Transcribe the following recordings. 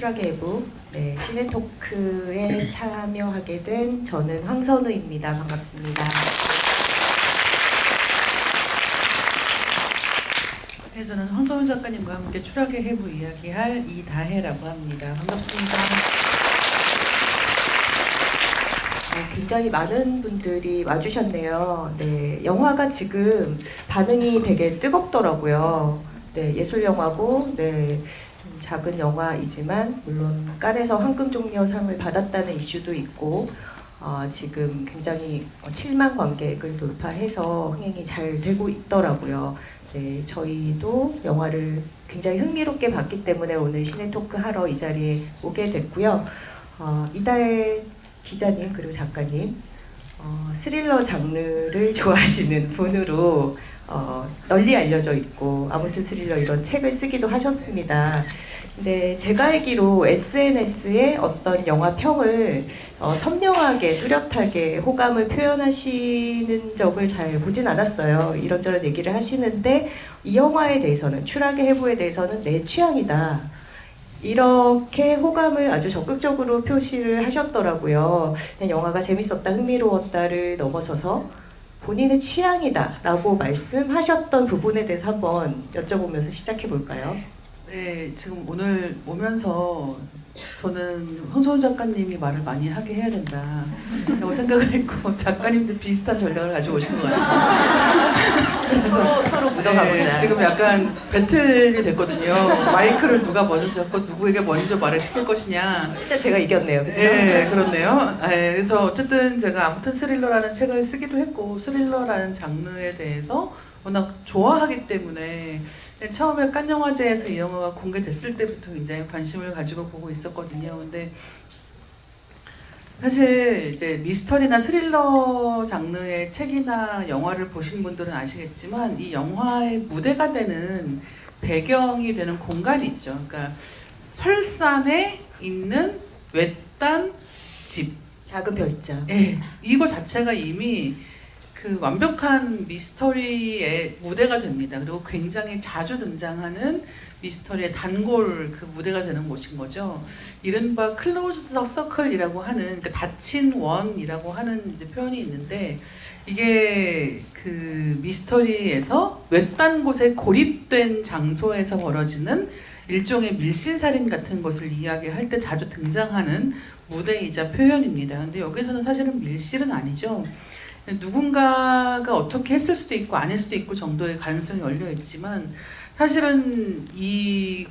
추락의 해부 시네토크에 참여하게 된 저는 황선우입니다. 반갑습니다. 네, 저는 황선우 작가님과 함께 추락의 해부 이야기할 이다혜라고 합니다. 반갑습니다. 굉장히 많은 분들이 와주셨네요. 네, 영화가 지금 반응이 되게 뜨겁더라고요. 네, 예술 영화고, 네, 좀 작은 영화이지만 물론 칸에서 황금종려상을 받았다는 이슈도 있고, 지금 굉장히 7만 관객을 돌파해서 흥행이 잘 되고 있더라고요. 네, 저희도 영화를 굉장히 흥미롭게 봤기 때문에 오늘 시네토크 하러 이 자리에 오게 됐고요. 이다혜 기자님 그리고 작가님 스릴러 장르를 좋아하시는 분으로 널리 알려져 있고 아무튼 스릴러 이런 책을 쓰기도 하셨습니다. 근데 제가 알기로 SNS에 어떤 영화 평을 선명하게 뚜렷하게 호감을 표현하시는 적을 잘 보진 않았어요. 이런저런 얘기를 하시는데 이 영화에 대해서는 추락의 해부에 대해서는 내 취향이다. 이렇게 호감을 아주 적극적으로 표시를 하셨더라고요. 그냥 영화가 재밌었다, 흥미로웠다를 넘어서서 본인의 취향이다 라고 말씀하셨던 부분에 대해서 한번 여쭤보면서 시작해 볼까요? 네, 지금 오늘 오면서 저는 황선우 작가님이 말을 많이 하게 해야 된다라고 생각을 했고 작가님도 비슷한 전략을 가지고 오신 것 같아요. 그래서 서로 묻어가보자. 지금 약간 배틀이 됐거든요. 마이크를 누가 먼저 잡고 누구에게 먼저 말을 시킬 것이냐. 진짜 제가 이겼네요, 그렇죠? 네, 그렇네요. 네, 그래서 어쨌든 제가 아무튼 스릴러라는 책을 쓰기도 했고 스릴러라는 장르에 대해서 워낙 좋아하기 때문에 처음에 칸 영화제에서 이 영화가 공개됐을 때부터 굉장히 관심을 가지고 보고 있었거든요. 근데 사실 이제 미스터리나 스릴러 장르의 책이나 영화를 보신 분들은 아시겠지만 이 영화의 무대가 되는 배경이 되는 공간이 있죠. 그러니까 설산에 있는 외딴 집, 작은 별장. 네, 이거 자체가 이미 그 완벽한 미스터리의 무대가 됩니다. 그리고 굉장히 자주 등장하는 미스터리의 단골 그 무대가 되는 곳인 거죠. 이른바 클로즈드 서클이라고 하는 그러니까 닫힌 원이라고 하는 이제 표현이 있는데 이게 그 미스터리에서 외딴 곳에 고립된 장소에서 벌어지는 일종의 밀실살인 같은 것을 이야기할 때 자주 등장하는 무대이자 표현입니다. 근데 여기서는 사실은 밀실은 아니죠. 누군가가 어떻게 했을 수도 있고 아닐 수도 있고 정도의 가능성이 열려 있지만 사실은 이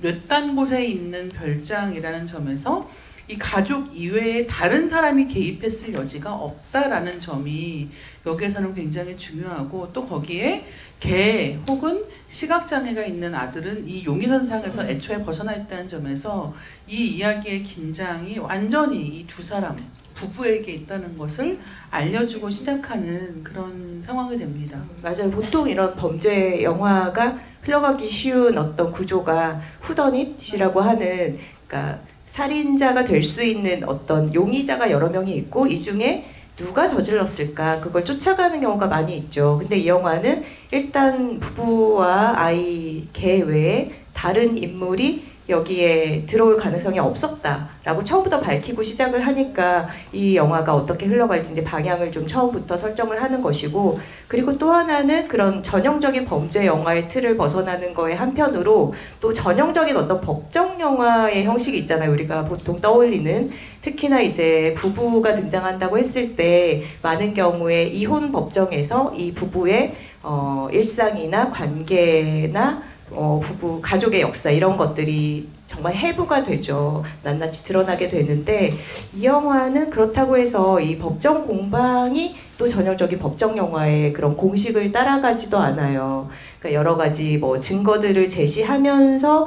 외딴 곳에 있는 별장이라는 점에서 이 가족 이외에 다른 사람이 개입했을 여지가 없다라는 점이 여기에서는 굉장히 중요하고 또 거기에 개 혹은 시각장애가 있는 아들은 이 용의선상에서 애초에 벗어나 있다는 점에서 이 이야기의 긴장이 완전히 이 두 사람 부부에게 있다는 것을 알려주고 시작하는 그런 상황이 됩니다. 맞아요. 보통 이런 범죄 영화가 흘러가기 쉬운 어떤 구조가 후더닛이라고 하는 그러니까 살인자가 될 수 있는 어떤 용의자가 여러 명이 있고 이 중에 누가 저질렀을까 그걸 쫓아가는 경우가 많이 있죠. 근데 이 영화는 일단 부부와 아이 개 외에 다른 인물이 여기에 들어올 가능성이 없었다라고 처음부터 밝히고 시작을 하니까 이 영화가 어떻게 흘러갈지 이제 방향을 좀 처음부터 설정을 하는 것이고 그리고 또 하나는 그런 전형적인 범죄 영화의 틀을 벗어나는 거에 한편으로 또 전형적인 어떤 법정 영화의 형식이 있잖아요. 우리가 보통 떠올리는 특히나 이제 부부가 등장한다고 했을 때 많은 경우에 이혼 법정에서 이 부부의 일상이나 관계나 부부, 가족의 역사 이런 것들이 정말 해부가 되죠. 낱낱이 드러나게 되는데 이 영화는 그렇다고 해서 이 법정 공방이 또 전형적인 법정 영화의 그런 공식을 따라가지도 않아요. 그러니까 여러 가지 뭐 증거들을 제시하면서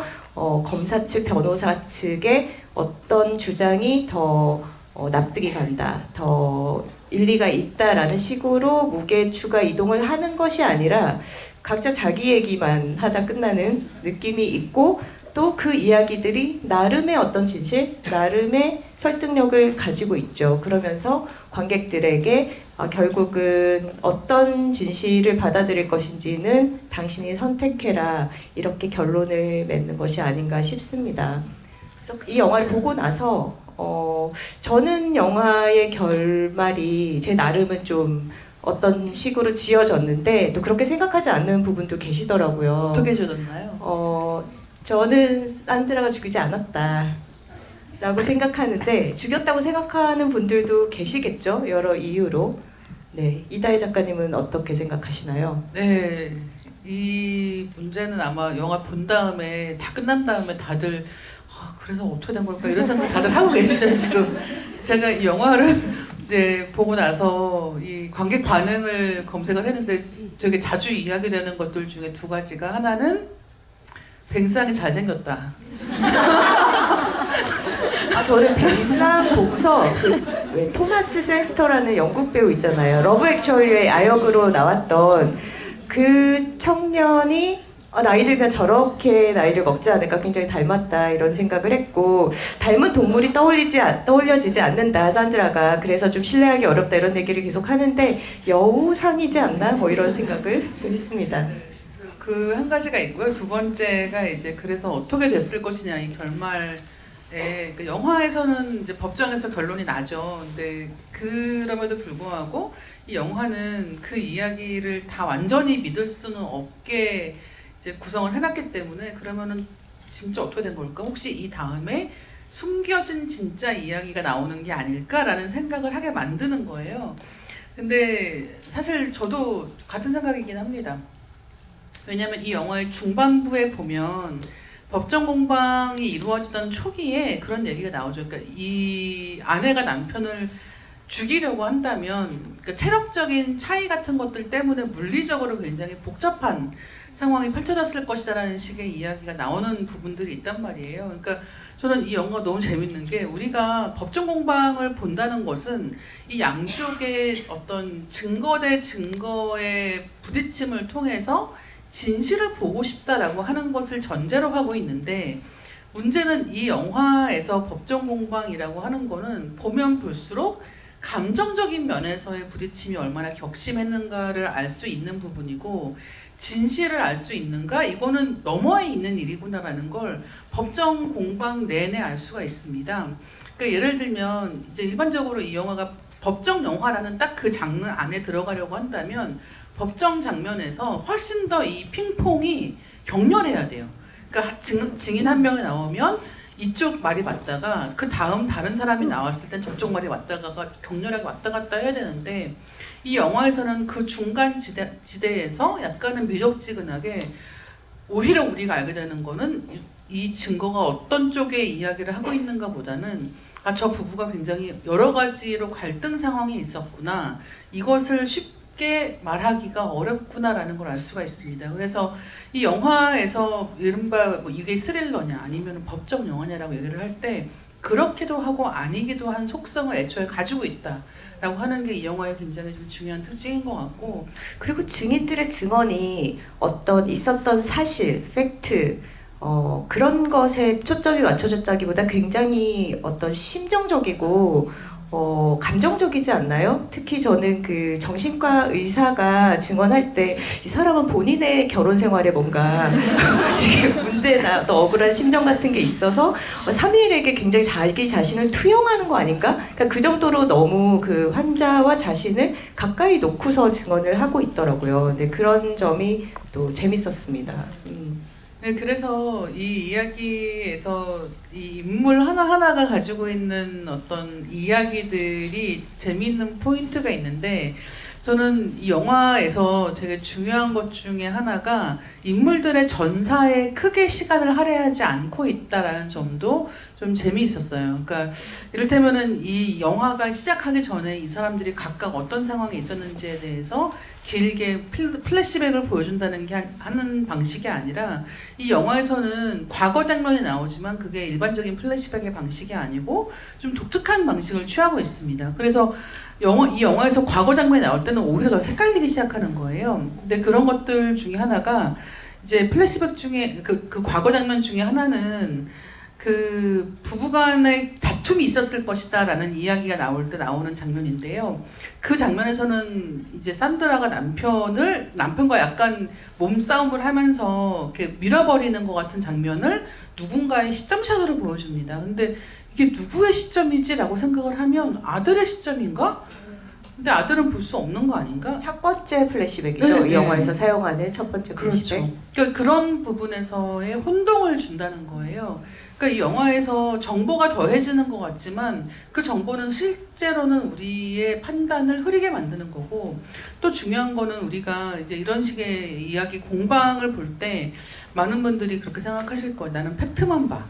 검사 측, 변호사 측의 어떤 주장이 더 납득이 간다, 더 일리가 있다라는 식으로 무게추가 이동을 하는 것이 아니라 각자 자기 얘기만 하다 끝나는 느낌이 있고 또 그 이야기들이 나름의 어떤 진실, 나름의 설득력을 가지고 있죠. 그러면서 관객들에게 결국은 어떤 진실을 받아들일 것인지는 당신이 선택해라 이렇게 결론을 맺는 것이 아닌가 싶습니다. 그래서 이 영화를 보고 나서 저는 영화의 결말이 제 나름은 좀 어떤 식으로 지어졌는데 또 그렇게 생각하지 않는 부분도 계시더라고요. 어떻게 해줬나요? 저는 산드라가 죽이지 않았다 라고 생각하는데 죽였다고 생각하는 분들도 계시겠죠? 여러 이유로. 네, 이다혜 작가님은 어떻게 생각하시나요? 네, 이 문제는 아마 영화 본 다음에 다 끝난 다음에 다들 그래서 어떻게 된 걸까 이런 생각 다들 하고 계시죠 지금. 제가 이 영화를 이제 보고 나서 이 관객 반응을 검색을 했는데 되게 자주 이야기되는 것들 중에 두 가지가 하나는 뱅상이 잘생겼다. 저는 뱅상 보고서 왜 토마스 섹스터라는 영국 배우 있잖아요. 러브 액츄얼리의 아역으로 나왔던 그 청년이 나이 들면 저렇게 나이를 먹지 않을까 굉장히 닮았다 이런 생각을 했고 닮은 동물이 떠올려지지 않는다 산드라가 그래서 좀 신뢰하기 어렵다 이런 얘기를 계속 하는데 여우상이지 않나 뭐 이런 생각을 또 했습니다. 그 한 가지가 있고요. 두 번째가 이제 그래서 어떻게 됐을 것이냐 이 결말에 그 영화에서는 이제 법정에서 결론이 나죠. 근데 그럼에도 불구하고 이 영화는 그 이야기를 다 완전히 믿을 수는 없게 이제 구성을 해놨기 때문에 그러면은 진짜 어떻게 된 걸까? 혹시 이 다음에 숨겨진 진짜 이야기가 나오는 게 아닐까라는 생각을 하게 만드는 거예요. 근데 사실 저도 같은 생각이긴 합니다. 왜냐면 이 영화의 중반부에 보면 법정 공방이 이루어지던 초기에 그런 얘기가 나오죠. 그러니까 이 아내가 남편을 죽이려고 한다면 그러니까 체력적인 차이 같은 것들 때문에 물리적으로 굉장히 복잡한 상황이 펼쳐졌을 것이다라는 식의 이야기가 나오는 부분들이 있단 말이에요. 그러니까 저는 이 영화가 너무 재밌는 게 우리가 법정 공방을 본다는 것은 이 양쪽의 어떤 증거 대 증거의 부딪힘을 통해서 진실을 보고 싶다라고 하는 것을 전제로 하고 있는데 문제는 이 영화에서 법정 공방이라고 하는 거는 보면 볼수록 감정적인 면에서의 부딪힘이 얼마나 격심했는가를 알 수 있는 부분이고 진실을 알 수 있는가? 이거는 너머에 있는 일이구나라는 걸 법정 공방 내내 알 수가 있습니다. 그러니까 예를 들면 이제 일반적으로 이 영화가 법정 영화라는 딱 그 장르 안에 들어가려고 한다면 법정 장면에서 훨씬 더 이 핑퐁이 격렬해야 돼요. 그러니까 증인 한 명이 나오면 이쪽 말이 맞다가 그 다음 다른 사람이 나왔을 땐 저쪽 말이 맞다가 격렬하게 왔다 갔다 해야 되는데 이 영화에서는 그 중간 지대에서 약간은 미적지근하게 오히려 우리가 알게 되는 거는 이 증거가 어떤 쪽의 이야기를 하고 있는가 보다는 저 부부가 굉장히 여러 가지로 갈등 상황이 있었구나. 이것을 쉽게 말하기가 어렵구나라는 걸 알 수가 있습니다. 그래서 이 영화에서 이른바 뭐 이게 스릴러냐 아니면 법정 영화냐라고 얘기를 할 때 그렇기도 하고 아니기도 한 속성을 애초에 가지고 있다라고 하는 게 이 영화의 굉장히 좀 중요한 특징인 것 같고 그리고 증인들의 증언이 어떤 있었던 사실, 팩트 그런 것에 초점이 맞춰졌다기보다 굉장히 어떤 심정적이고 감정적이지 않나요? 특히 저는 그 정신과 의사가 증언할 때 이 사람은 본인의 결혼 생활에 뭔가 지금 문제나 또 억울한 심정 같은 게 있어서 삼일에게 굉장히 자기 자신을 투영하는 거 아닌가? 그러니까 그 정도로 너무 그 환자와 자신을 가까이 놓고서 증언을 하고 있더라고요. 근데 그런 점이 또 재밌었습니다. 네, 그래서 이 이야기에서 이 인물 하나하나가 가지고 있는 어떤 이야기들이 재미있는 포인트가 있는데 저는 이 영화에서 되게 중요한 것 중에 하나가 인물들의 전사에 크게 시간을 할애하지 않고 있다라는 점도 좀 재미있었어요. 그러니까 이를테면은 이 영화가 시작하기 전에 이 사람들이 각각 어떤 상황에 있었는지에 대해서 길게 플래시백을 보여준다는 게 하는 방식이 아니라 이 영화에서는 과거 장면이 나오지만 그게 일반적인 플래시백의 방식이 아니고 좀 독특한 방식을 취하고 있습니다. 그래서 이 영화에서 과거 장면이 나올 때는 오히려 더 헷갈리기 시작하는 거예요. 근데 그런 것들 중에 하나가 이제 플래시백 중에 그 과거 장면 중에 하나는 그 부부간의 다툼이 있었을 것이다라는 이야기가 나올 때 나오는 장면인데요. 그 장면에서는 이제 산드라가 남편과 약간 몸싸움을 하면서 이렇게 밀어버리는 것 같은 장면을 누군가의 시점샷으로 보여줍니다. 근데 이게 누구의 시점이지라고 생각을 하면 아들의 시점인가? 근데 아들은 볼 수 없는 거 아닌가? 첫 번째 플래시백이죠. 네, 이 영화에서 네. 사용하는 첫 번째 플래시백. 그렇죠. 그러니까 그런 부분에서의 혼동을 준다는 거예요. 그러니까 이 영화에서 정보가 더해지는 것 같지만 그 정보는 실제로는 우리의 판단을 흐리게 만드는 거고, 또 중요한 거는 우리가 이제 이런 식의 이야기 공방을 볼 때 많은 분들이 그렇게 생각하실 거예요. 나는 팩트만 봐.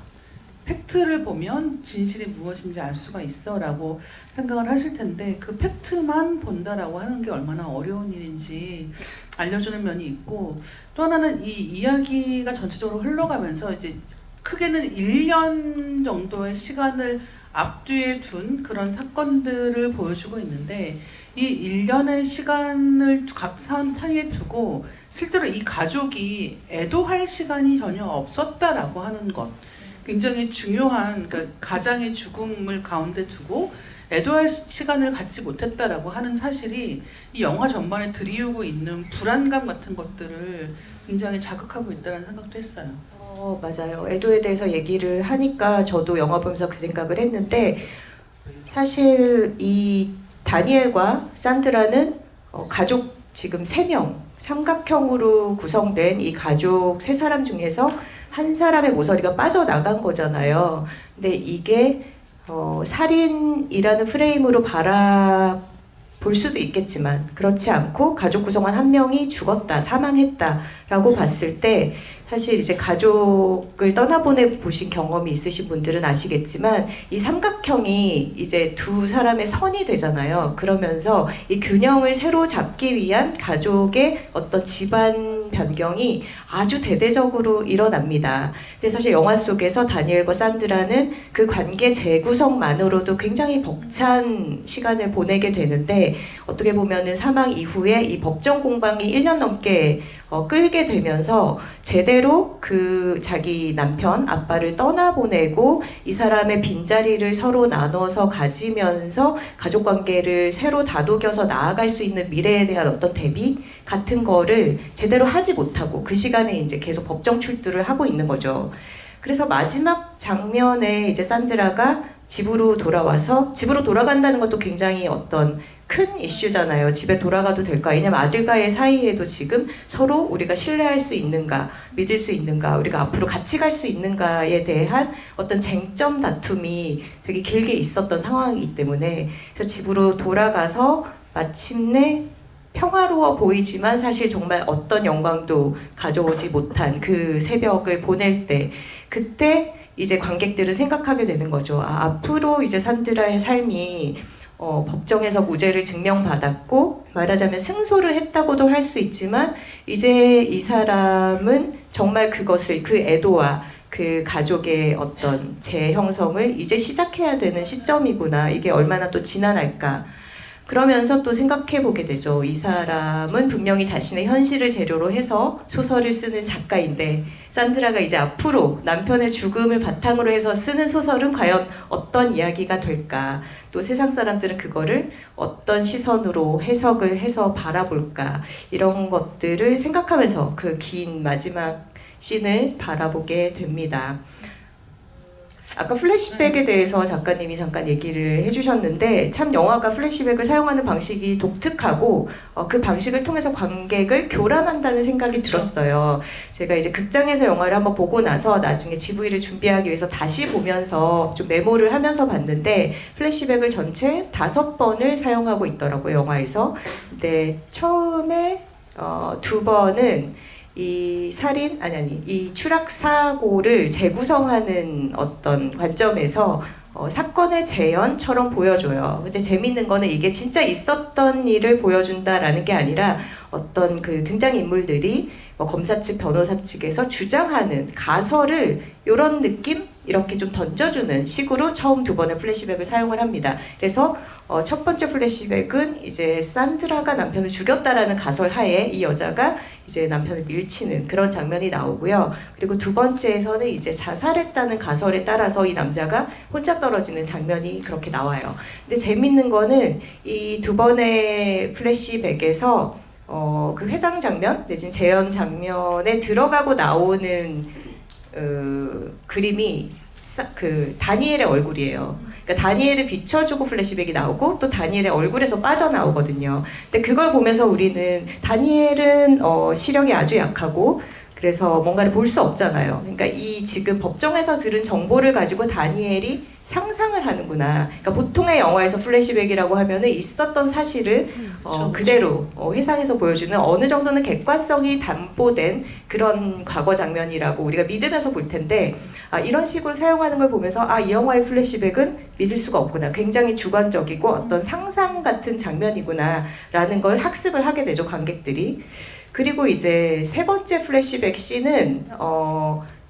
팩트를 보면 진실이 무엇인지 알 수가 있어 라고 생각을 하실 텐데, 그 팩트만 본다라고 하는 게 얼마나 어려운 일인지 알려주는 면이 있고, 또 하나는 이 이야기가 전체적으로 흘러가면서 이제 크게는 1년 정도의 시간을 앞뒤에 둔 그런 사건들을 보여주고 있는데, 이 1년의 시간을 사이에 두고 실제로 이 가족이 애도할 시간이 전혀 없었다라고 하는 것, 굉장히 중요한, 그러니까 가장의 죽음을 가운데 두고 애도할 시간을 갖지 못했다라고 하는 사실이 이 영화 전반에 들이우고 있는 불안감 같은 것들을 굉장히 자극하고 있다는 생각도 했어요. 맞아요. 애도에 대해서 얘기를 하니까 저도 영화 보면서 그 생각을 했는데, 사실 이 다니엘과 산드라는 가족 지금 3명, 삼각형으로 구성된 이 가족 3사람 중에서 한 사람의 모서리가 빠져나간 거잖아요. 근데 이게 살인이라는 프레임으로 바라볼 수도 있겠지만, 그렇지 않고 가족 구성원 한 명이 죽었다, 사망했다라고 봤을 때, 사실 이제 가족을 떠나보내 보신 경험이 있으신 분들은 아시겠지만, 이 삼각형이 이제 두 사람의 선이 되잖아요. 그러면서 이 균형을 새로 잡기 위한 가족의 어떤 집안 변경이 아주 대대적으로 일어납니다. 근데 사실 영화 속에서 다니엘과 산드라는 그 관계 재구성만으로도 굉장히 벅찬 시간을 보내게 되는데, 어떻게 보면은 사망 이후에 이 법정 공방이 1년 넘게 끌게 되면서 제대로 그 자기 남편, 아빠를 떠나보내고 이 사람의 빈자리를 서로 나눠서 가지면서 가족 관계를 새로 다독여서 나아갈 수 있는 미래에 대한 어떤 대비 같은 거를 제대로 하지 못하고 그 시간에 이제 계속 법정 출두를 하고 있는 거죠. 그래서 마지막 장면에 이제 산드라가 집으로 돌아와서, 집으로 돌아간다는 것도 굉장히 어떤 큰 이슈잖아요. 집에 돌아가도 될까? 왜냐면 아들과의 사이에도 지금 서로 우리가 신뢰할 수 있는가, 믿을 수 있는가, 우리가 앞으로 같이 갈 수 있는가에 대한 어떤 쟁점 다툼이 되게 길게 있었던 상황이기 때문에, 그래서 집으로 돌아가서 마침내 평화로워 보이지만 사실 정말 어떤 영광도 가져오지 못한 그 새벽을 보낼 때, 그때 이제 관객들은 생각하게 되는 거죠. 앞으로 이제 산드라의 삶이 법정에서 무죄를 증명받았고, 말하자면 승소를 했다고도 할 수 있지만, 이제 이 사람은 정말 그것을, 그 애도와 그 가족의 어떤 재형성을 이제 시작해야 되는 시점이구나. 이게 얼마나 또 지난할까. 그러면서 또 생각해 보게 되죠. 이 사람은 분명히 자신의 현실을 재료로 해서 소설을 쓰는 작가인데, 산드라가 이제 앞으로 남편의 죽음을 바탕으로 해서 쓰는 소설은 과연 어떤 이야기가 될까? 또 세상 사람들은 그거를 어떤 시선으로 해석을 해서 바라볼까? 이런 것들을 생각하면서 그 긴 마지막 씬을 바라보게 됩니다. 아까 플래시백에 대해서 작가님이 잠깐 얘기를 해주셨는데, 참 영화가 플래시백을 사용하는 방식이 독특하고 그 방식을 통해서 관객을 교란한다는 생각이 들었어요. 제가 이제 극장에서 영화를 한번 보고 나서 나중에 GV를 준비하기 위해서 다시 보면서 좀 메모를 하면서 봤는데, 플래시백을 전체 5번을 사용하고 있더라고요, 영화에서. 근데 처음에 2번은 이 이 추락 사고를 재구성하는 어떤 관점에서 사건의 재현처럼 보여줘요. 근데 재밌는 거는 이게 진짜 있었던 일을 보여준다라는 게 아니라 어떤 그 등장인물들이 검사 측, 변호사 측에서 주장하는 가설을 이런 느낌? 이렇게 좀 던져주는 식으로 처음 2번의 플래시백을 사용을 합니다. 그래서 첫 번째 플래시백은 이제 산드라가 남편을 죽였다라는 가설 하에 이 여자가 이제 남편을 밀치는 그런 장면이 나오고요. 그리고 2번째에서는 이제 자살했다는 가설에 따라서 이 남자가 혼자 떨어지는 장면이 그렇게 나와요. 근데 재밌는 거는 이 2번의 플래시백에서 그 회상 장면 내지는 재현 장면에 들어가고 나오는 그림이 그 다니엘의 얼굴이에요. 그러니까 다니엘을 비춰주고 플래시백이 나오고 또 다니엘의 얼굴에서 빠져나오거든요. 근데 그걸 보면서 우리는 다니엘은 시력이 아주 약하고 그래서 뭔가를 볼 수 없잖아요. 그러니까 이 지금 법정에서 들은 정보를 가지고 다니엘이 상상을 하는구나. 그러니까 보통의 영화에서 플래시백이라고 하면은 있었던 사실을 그대로 회상해서 보여주는 어느 정도는 객관성이 담보된 그런 과거 장면이라고 우리가 믿으면서 볼 텐데 이런 식으로 사용하는 걸 보면서 이 영화의 플래시백은 믿을 수가 없구나. 굉장히 주관적이고 어떤 상상 같은 장면이구나라는 걸 학습을 하게 되죠, 관객들이. 그리고 이제 세 번째 플래시백 씬은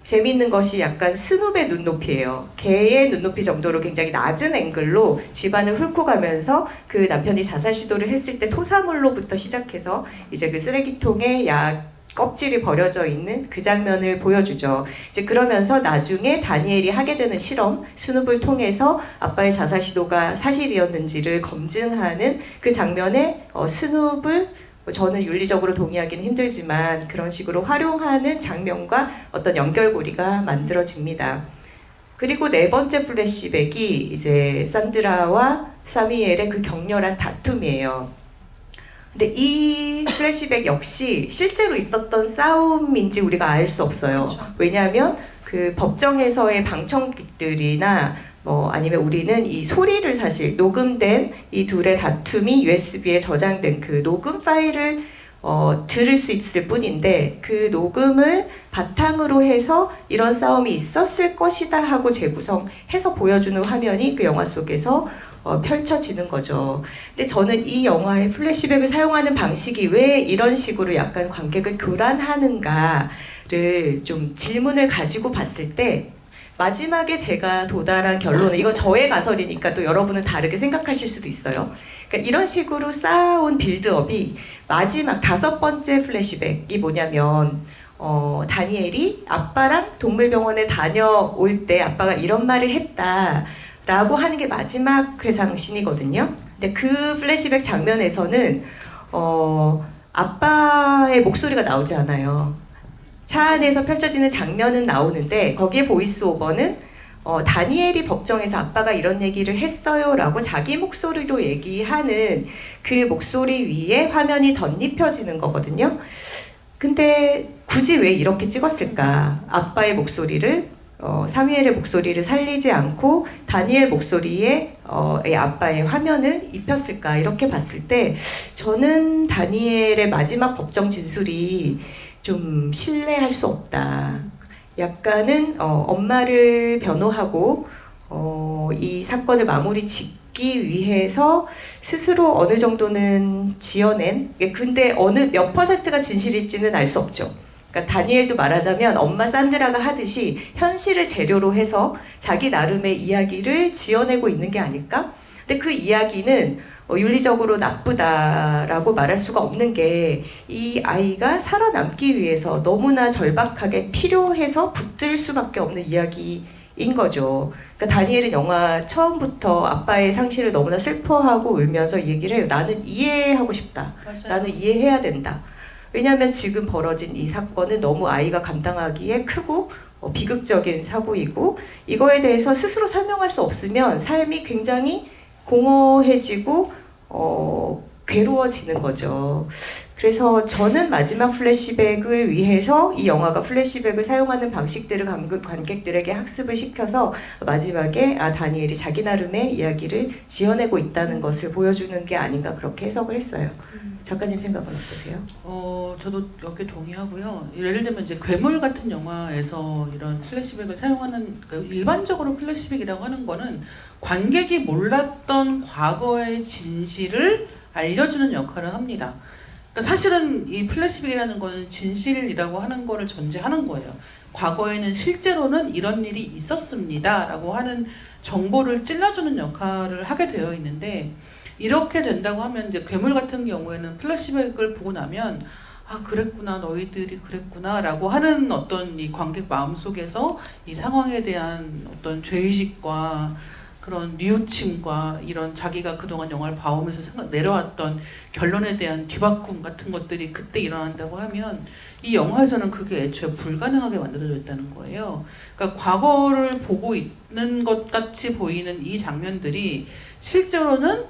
재미있는 것이 약간 스눕의 눈높이에요. 개의 눈높이 정도로 굉장히 낮은 앵글로 집안을 훑고 가면서 그 남편이 자살 시도를 했을 때 토사물로부터 시작해서 이제 그 쓰레기통에 껍질이 버려져 있는 그 장면을 보여주죠. 이제 그러면서 나중에 다니엘이 하게 되는 실험, 스눕을 통해서 아빠의 자살 시도가 사실이었는지를 검증하는 그 장면에 스눕을 저는 윤리적으로 동의하기는 힘들지만 그런 식으로 활용하는 장면과 어떤 연결고리가 만들어집니다. 그리고 네 번째 플래시백이 이제 산드라와 사미엘의 그 격렬한 다툼이에요. 근데 이 플래시백 역시 실제로 있었던 싸움인지 우리가 알 수 없어요. 그렇죠. 왜냐하면 그 법정에서의 방청객들이나 아니면 우리는 이 소리를 사실 녹음된 이 둘의 다툼이 USB에 저장된 그 녹음 파일을 들을 수 있을 뿐인데 그 녹음을 바탕으로 해서 이런 싸움이 있었을 것이다 하고 재구성해서 보여주는 화면이 그 영화 속에서 펼쳐지는 거죠. 근데 저는 이 영화의 플래시백을 사용하는 방식이 왜 이런 식으로 약간 관객을 교란하는가를 좀 질문을 가지고 봤을 때 마지막에 제가 도달한 결론은 이건 저의 가설이니까 또 여러분은 다르게 생각하실 수도 있어요. 그러니까 이런 식으로 쌓아온 빌드업이 마지막 5번째 플래시백이 뭐냐면 다니엘이 아빠랑 동물병원에 다녀올 때 아빠가 이런 말을 했다라고 하는 게 마지막 회상신이거든요. 근데 그 플래시백 장면에서는 아빠의 목소리가 나오지 않아요. 차 안에서 펼쳐지는 장면은 나오는데 거기에 보이스 오버는 다니엘이 법정에서 아빠가 이런 얘기를 했어요 라고 자기 목소리로 얘기하는 그 목소리 위에 화면이 덧입혀지는 거거든요. 근데 굳이 왜 이렇게 찍었을까? 아빠의 목소리를 사무엘의 목소리를 살리지 않고 다니엘 목소리에 아빠의 화면을 입혔을까? 이렇게 봤을 때 저는 다니엘의 마지막 법정 진술이 좀 신뢰할 수 없다. 약간은 엄마를 변호하고 이 사건을 마무리 짓기 위해서 스스로 어느 정도는 지어낸, 근데 어느 몇 %가 진실일지는 알 수 없죠. 그러니까 다니엘도 말하자면 엄마 산드라가 하듯이 현실을 재료로 해서 자기 나름의 이야기를 지어내고 있는 게 아닐까? 근데 그 이야기는 윤리적으로 나쁘다라고 말할 수가 없는 게 이 아이가 살아남기 위해서 너무나 절박하게 필요해서 붙들 수밖에 없는 이야기인 거죠. 그러니까 다니엘은 영화 처음부터 아빠의 상실을 너무나 슬퍼하고 울면서 얘기를 해요. 나는 이해하고 싶다. 맞아요. 나는 이해해야 된다. 왜냐하면 지금 벌어진 이 사건은 너무 아이가 감당하기에 크고 비극적인 사고이고 이거에 대해서 스스로 설명할 수 없으면 삶이 굉장히 공허해지고 괴로워지는 거죠. 그래서 저는 마지막 플래시백을 위해서 이 영화가 플래시백을 사용하는 방식들을 관객들에게 학습을 시켜서 마지막에 다니엘이 자기 나름의 이야기를 지어내고 있다는 것을 보여주는 게 아닌가 그렇게 해석을 했어요. 작가님 생각은 어떠세요? 저도 여기 동의하고요. 예를 들면 이제 괴물 같은 영화에서 이런 플래시백을 사용하는 그러니까 일반적으로 플래시백이라고 하는 거는 관객이 몰랐던 과거의 진실을 알려주는 역할을 합니다. 그러니까 사실은 이 플래시백이라는 거는 진실이라고 하는 거를 전제하는 거예요. 과거에는 실제로는 이런 일이 있었습니다라고 하는 정보를 찔러주는 역할을 하게 되어 있는데 이렇게 된다고 하면 이제 괴물 같은 경우에는 플래시백을 보고 나면 그랬구나 너희들이 그랬구나 라고 하는 어떤 이 관객 마음속에서 이 상황에 대한 어떤 죄의식과 그런 뉘우침과 이런 자기가 그동안 영화를 봐오면서 내려왔던 결론에 대한 뒤바꿈 같은 것들이 그때 일어난다고 하면 이 영화에서는 그게 애초에 불가능하게 만들어졌다는 거예요. 그러니까 과거를 보고 있는 것 같이 보이는 이 장면들이 실제로는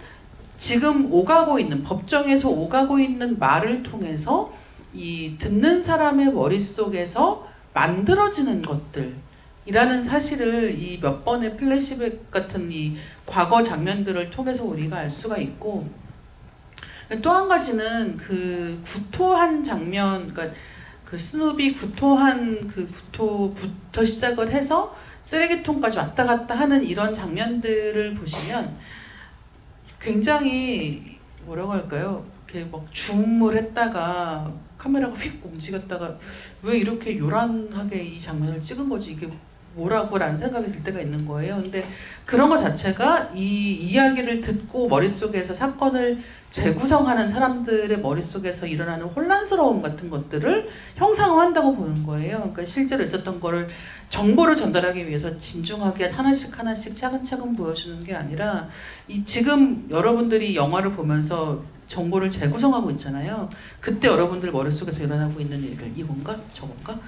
지금 오가고 있는, 법정에서 오가고 있는 말을 통해서 이 듣는 사람의 머릿속에서 만들어지는 것들이라는 사실을 이 몇 번의 플래시백 같은 이 과거 장면들을 통해서 우리가 알 수가 있고, 또 한 가지는 그 구토한 장면, 그러니까 그 스누비 구토한 그 구토부터 시작을 해서 쓰레기통까지 왔다 갔다 하는 이런 장면들을 보시면 굉장히 뭐라고 할까요? 이렇게 막 줌을 했다가 카메라가 휙 움직였다가 왜 이렇게 요란하게 이 장면을 찍은 거지? 이게 뭐라고라는 생각이 들 때가 있는 거예요. 근데 그런 것 자체가 이 이야기를 듣고 머릿속에서 사건을 재구성하는 사람들의 머릿속에서 일어나는 혼란스러움 같은 것들을 형상화한다고 보는 거예요. 그러니까 실제로 있었던 거를 정보를 전달하기 위해서 진중하게 하나씩 차근차근 보여주는 게 아니라 이 지금 여러분들이 영화를 보면서 정보를 재구성하고 있잖아요. 그때 여러분들 머릿속에서 일어나고 있는 일들, 이건가? 저걸까?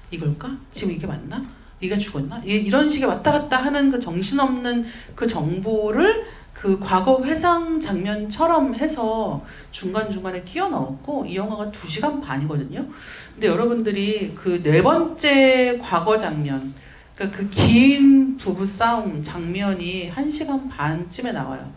이걸까? 지금 이게 맞나? 얘가 죽었나? 이런 식의 왔다 갔다 하는 그 정신없는 그 정보를 그 과거 회상 장면처럼 해서 중간중간에 끼워 넣었고, 이 영화가 2시간 반이거든요. 근데 여러분들이 그 4번째 과거 장면, 그러니까 그 긴 부부 싸움 장면이 1시간 반쯤에 나와요.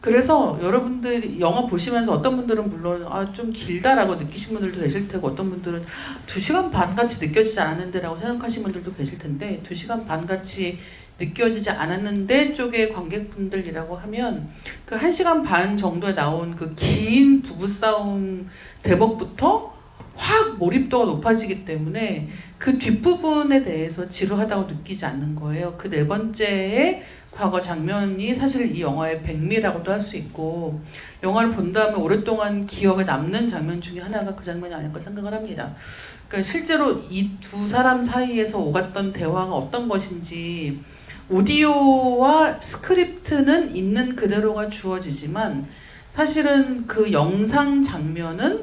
그래서 여러분들이 영화 보시면서 어떤 분들은 물론 좀 길다라고 느끼신 분들도 계실 테고, 어떤 분들은 2시간 반 같이 느껴지지 않았는데 라고 생각하시는 분들도 계실 텐데, 2시간 반 같이 느껴지지 않았는데 쪽의 관객분들이라고 하면 그 1시간 반 정도에 나온 그 긴 부부싸움 대목부터 확 몰입도가 높아지기 때문에 그 뒷부분에 대해서 지루하다고 느끼지 않는 거예요. 그 4번째의 과거 장면이 사실 이 영화의 백미라고도 할 수 있고, 영화를 본 다음에 오랫동안 기억에 남는 장면 중에 하나가 그 장면이 아닐까 생각을 합니다. 그러니까 실제로 이 두 사람 사이에서 오갔던 대화가 어떤 것인지, 오디오와 스크립트는 있는 그대로가 주어지지만 사실은 그 영상 장면은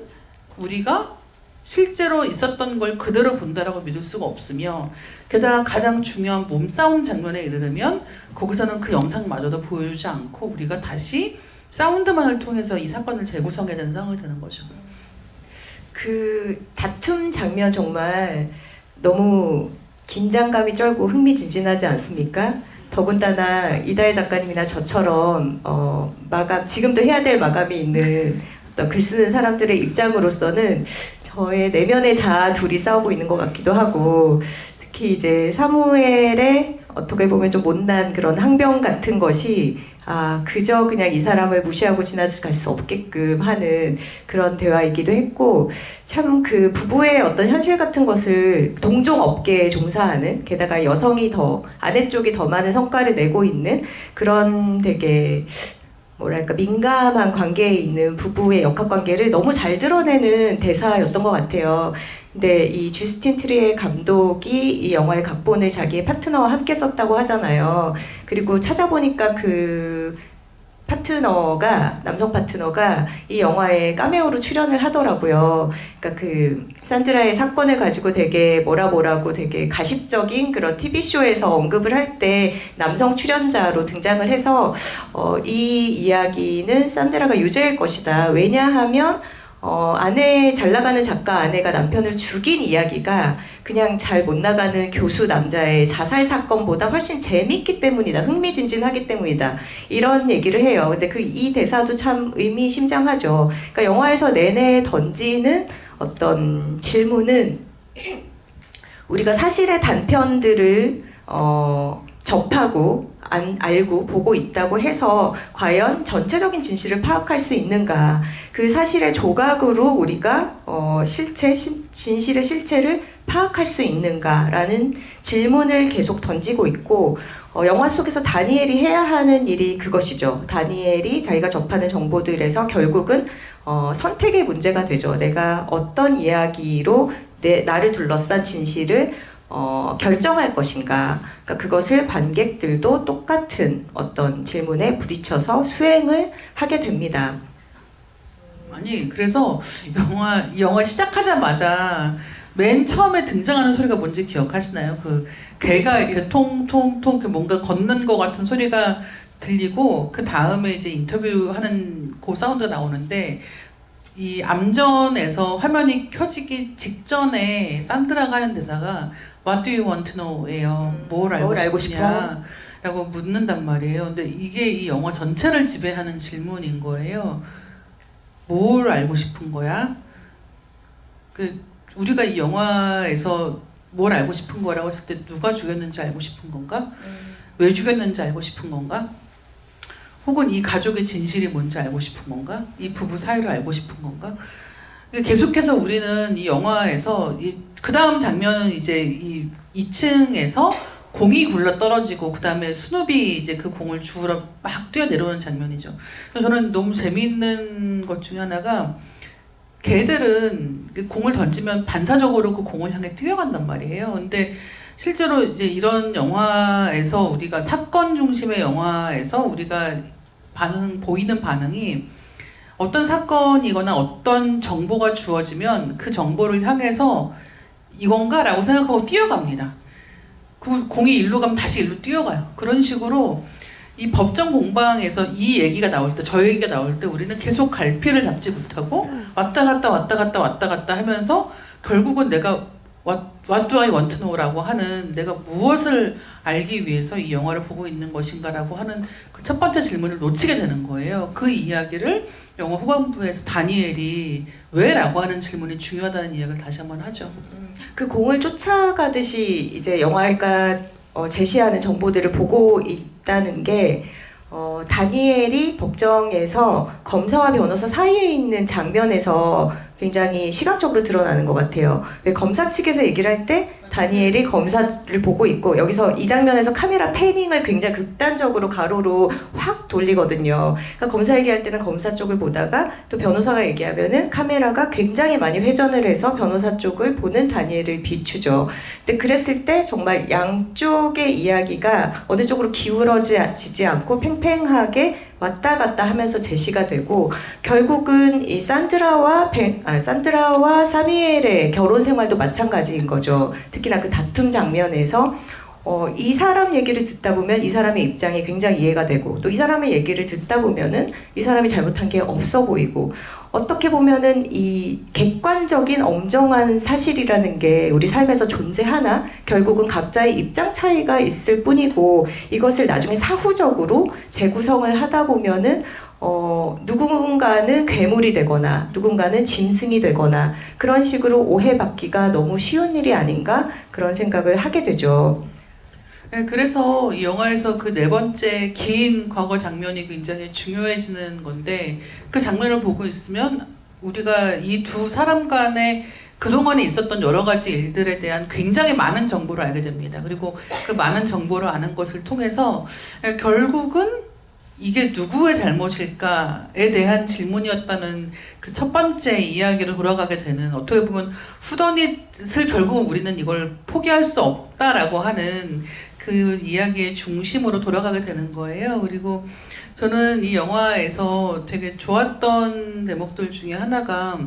우리가 실제로 있었던 걸 그대로 본다라고 믿을 수가 없으며, 게다가 가장 중요한 몸싸움 장면에 이르르면 거기서는 그 영상마저도 보여주지 않고 우리가 다시 사운드만을 통해서 이 사건을 재구성해야 되는 상황이 되는 거죠. 그 다툼 장면 정말 너무 긴장감이 쩔고 흥미진진하지 않습니까? 더군다나 이다혜 작가님이나 저처럼 지금도 해야 될 마감이 있는 어떤 글 쓰는 사람들의 입장으로서는 저의 내면의 자아 둘이 싸우고 있는 것 같기도 하고, 특히 이제 사무엘의 어떻게 보면 좀 못난 그런 항변 같은 것이 그저 그냥 이 사람을 무시하고 지나갈 수 없게끔 하는 그런 대화이기도 했고, 참 그 부부의 어떤 현실 같은 것을 동종업계에 종사하는, 게다가 여성이 아내 쪽이 더 많은 성과를 내고 있는 그런 되게 뭐랄까 민감한 관계에 있는 부부의 역학관계를 너무 잘 드러내는 대사였던 것 같아요. 근데 이 주스틴 트리에 감독이 이 영화의 각본을 자기의 파트너와 함께 썼다고 하잖아요. 그리고 찾아보니까 그 남성 파트너가 이 영화에 카메오로 출연을 하더라고요. 그러니까 그 산드라의 사건을 가지고 되게 뭐라고 되게 가십적인 그런 TV쇼에서 언급을 할 때 남성 출연자로 등장을 해서 이 이야기는 산드라가 유죄일 것이다. 왜냐하면 잘 나가는 작가 아내가 남편을 죽인 이야기가 그냥 잘 못 나가는 교수 남자의 자살 사건보다 훨씬 재밌기 때문이다. 흥미진진하기 때문이다. 이런 얘기를 해요. 근데 이 대사도 참 의미심장하죠. 그러니까 영화에서 내내 던지는 어떤 질문은 우리가 사실의 단편들을 접하고 알고 보고 있다고 해서 과연 전체적인 진실을 파악할 수 있는가, 그 사실의 조각으로 우리가 진실의 실체를 파악할 수 있는가라는 질문을 계속 던지고 있고, 영화 속에서 다니엘이 해야 하는 일이 그것이죠. 다니엘이 자기가 접하는 정보들에서 결국은 선택의 문제가 되죠. 내가 어떤 이야기로 나를 둘러싼 진실을 결정할 것인가? 그러니까 그것을 관객들도 똑같은 어떤 질문에 부딪혀서 수행을 하게 됩니다. 아니 그래서 이 영화 시작하자마자 맨 처음에 등장하는 소리가 뭔지 기억하시나요? 그 개가 이렇게 통통통 뭔가 걷는 것 같은 소리가 들리고 그 다음에 이제 인터뷰하는 그 사운드가 나오는데 이 암전에서 화면이 켜지기 직전에 산드라가 하는 대사가 What do you want to know?예요. 뭘 알고 싶냐? 라고 묻는단 말이에요. 근데 이게 이 영화 전체를 지배하는 질문인 거예요. 뭘 알고 싶은 거야? 우리가 이 영화에서 뭘 알고 싶은 거라고 했을 때 누가 죽였는지 알고 싶은 건가? 왜 죽였는지 알고 싶은 건가? 혹은 이 가족의 진실이 뭔지 알고 싶은 건가? 이 부부 사이를 알고 싶은 건가? 계속해서 우리는 이 영화에서 그 다음 장면은 이제 이 2층에서 공이 굴러 떨어지고 그 다음에 스누비 이제 그 공을 주우러 막 뛰어내려오는 장면이죠. 저는 너무 재미있는 것 중에 하나가 개들은 그 공을 던지면 반사적으로 그 공을 향해 뛰어간단 말이에요. 근데 실제로 이제 이런 영화에서 우리가 사건 중심의 영화에서 우리가 보이는 반응이 어떤 사건이거나 어떤 정보가 주어지면 그 정보를 향해서 이건가? 라고 생각하고 뛰어갑니다. 그 공이 일로 가면 다시 일로 뛰어가요. 그런 식으로 이 법정 공방에서 이 얘기가 나올 때, 저 얘기가 나올 때 우리는 계속 갈피를 잡지 못하고 왔다 갔다 하면서 결국은 내가 What do I want to know? 라고 하는 내가 무엇을 알기 위해서 이 영화를 보고 있는 것인가 라고 하는 그 첫 번째 질문을 놓치게 되는 거예요. 그 이야기를 영화 후반부에서 다니엘이 왜? 라고 하는 질문이 중요하다는 이야기를 다시 한번 하죠. 그 공을 쫓아가듯이 이제 영화가 제시하는 정보들을 보고 있다는 게 다니엘이 법정에서 검사와 변호사 사이에 있는 장면에서 굉장히 시각적으로 드러나는 것 같아요. 왜 검사 측에서 얘기를 할 때 다니엘이 검사를 보고 있고 여기서 이 장면에서 카메라 패닝을 굉장히 극단적으로 가로로 확 돌리거든요. 그러니까 검사 얘기할 때는 검사 쪽을 보다가 또 변호사가 얘기하면은 카메라가 굉장히 많이 회전을 해서 변호사 쪽을 보는 다니엘을 비추죠. 근데 그랬을 때 정말 양쪽의 이야기가 어느 쪽으로 기울어지지 않고 팽팽하게 왔다 갔다 하면서 제시가 되고 결국은 이 산드라와 사미엘의 결혼 생활도 마찬가지인 거죠. 특히나 그 다툼 장면에서 이 사람 얘기를 듣다 보면 이 사람의 입장이 굉장히 이해가 되고 또 이 사람의 얘기를 듣다 보면은 이 사람이 잘못한 게 없어 보이고 어떻게 보면은 이 객관적인 엄정한 사실이라는 게 우리 삶에서 존재하나 결국은 각자의 입장 차이가 있을 뿐이고 이것을 나중에 사후적으로 재구성을 하다 보면은 누군가는 괴물이 되거나 누군가는 짐승이 되거나 그런 식으로 오해받기가 너무 쉬운 일이 아닌가 그런 생각을 하게 되죠. 네, 그래서 이 영화에서 그 네 번째 긴 과거 장면이 굉장히 중요해지는 건데 그 장면을 보고 있으면 우리가 이 두 사람 간의 그동안에 있었던 여러 가지 일들에 대한 굉장히 많은 정보를 알게 됩니다. 그리고 그 많은 정보를 아는 것을 통해서 결국은 이게 누구의 잘못일까에 대한 질문이었다는 그 첫 번째 이야기로 돌아가게 되는 어떻게 보면 후더닛을 결국은 우리는 이걸 포기할 수 없다라고 하는 그 이야기의 중심으로 돌아가게 되는 거예요. 그리고 저는 이 영화에서 되게 좋았던 대목들 중에 하나가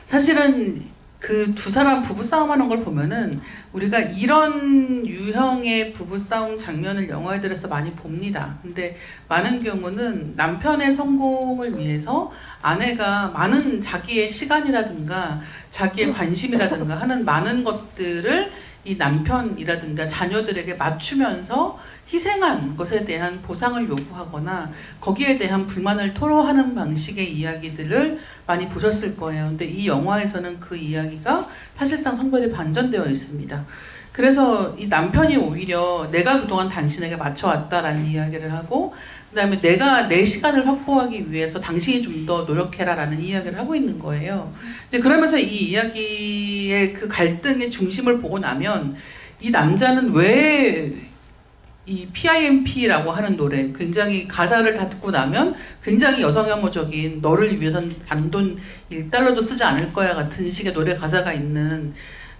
사실은 그 두 사람 부부싸움 하는 걸 보면은 우리가 이런 유형의 부부싸움 장면을 영화들에서 많이 봅니다. 근데 많은 경우는 남편의 성공을 위해서 아내가 많은 자기의 시간이라든가 자기의 관심이라든가 하는 많은 것들을 이 남편이라든가 자녀들에게 맞추면서 희생한 것에 대한 보상을 요구하거나 거기에 대한 불만을 토로하는 방식의 이야기들을 많이 보셨을 거예요. 근데 이 영화에서는 그 이야기가 사실상 성별이 반전되어 있습니다. 그래서 이 남편이 오히려 내가 그동안 당신에게 맞춰왔다라는 이야기를 하고 그 다음에 내가 내 시간을 확보하기 위해서 당신이 좀 더 노력해라 라는 이야기를 하고 있는 거예요. 근데 그러면서 이 이야기의 그 갈등의 중심을 보고 나면 이 남자는 왜 이 PIMP라고 하는 노래 굉장히 가사를 다 듣고 나면 굉장히 여성혐오적인 너를 위해선 단돈 $1도 쓰지 않을 거야 같은 식의 노래 가사가 있는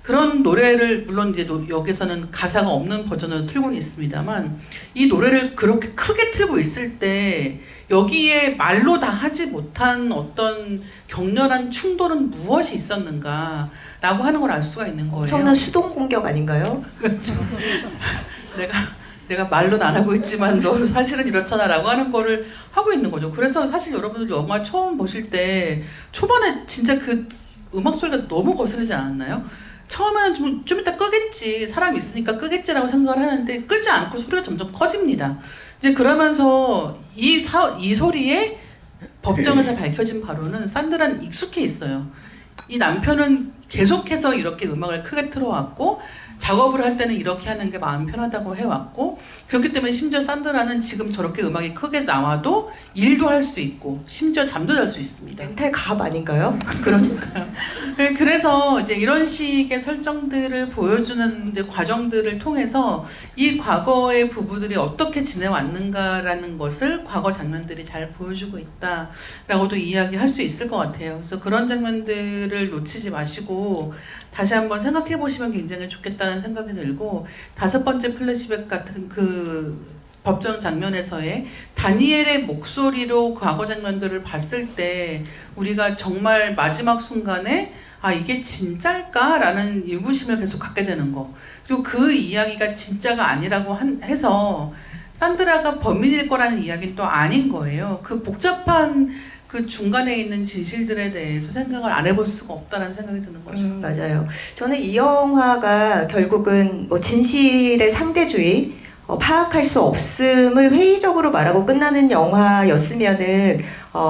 그런 노래를 물론 이제 여기서는 가사가 없는 버전으로 틀고는 있습니다만 이 노래를 그렇게 크게 틀고 있을 때 여기에 말로 다 하지 못한 어떤 격렬한 충돌은 무엇이 있었는가라고 하는 걸 알 수가 있는 거예요. 엄청난 수동 공격 아닌가요? 그렇죠. 내가 말로는 안 하고 있지만 너 사실은 이렇잖아라고 하는 거를 하고 있는 거죠. 그래서 사실 여러분들 영화 처음 보실 때 초반에 진짜 그 음악 소리가 너무 거슬리지 않았나요? 처음에는 좀 이따 끄겠지, 사람 있으니까 끄겠지라고 생각을 하는데 끄지 않고 소리가 점점 커집니다. 이제 그러면서 이 소리에 법정에서 밝혀진 바로는 산드라는 익숙해 있어요. 이 남편은 계속해서 이렇게 음악을 크게 틀어왔고 작업을 할 때는 이렇게 하는 게 마음 편하다고 해왔고, 그렇기 때문에 심지어 산드라는 지금 저렇게 음악이 크게 나와도 일도 할 수 있고 심지어 잠도 잘 수 있습니다. 멘탈 갑 아닌가요? 그러니까요. 그래서 이제 이런 식의 설정들을 보여주는 이제 과정들을 통해서 이 과거의 부부들이 어떻게 지내왔는가라는 것을 과거 장면들이 잘 보여주고 있다라고도 이야기할 수 있을 것 같아요. 그래서 그런 장면들을 놓치지 마시고 다시 한번 생각해 보시면 굉장히 좋겠다는 생각이 들고, 5번째 플래시백 같은 그 법정 장면에서의 다니엘의 목소리로 과거 장면들을 봤을 때 우리가 정말 마지막 순간에 아 이게 진짜일까라는 의구심을 계속 갖게 되는 거, 그리고 그 이야기가 진짜가 아니라고 해서 산드라가 범인일 거라는 이야기는 또 아닌 거예요. 그 복잡한 그 중간에 있는 진실들에 대해서 생각을 안 해볼 수가 없다는 생각이 드는 거죠. 맞아요. 저는 이 영화가 결국은 뭐 진실의 상대주의, 파악할 수 없음을 회의적으로 말하고 끝나는 영화였으면은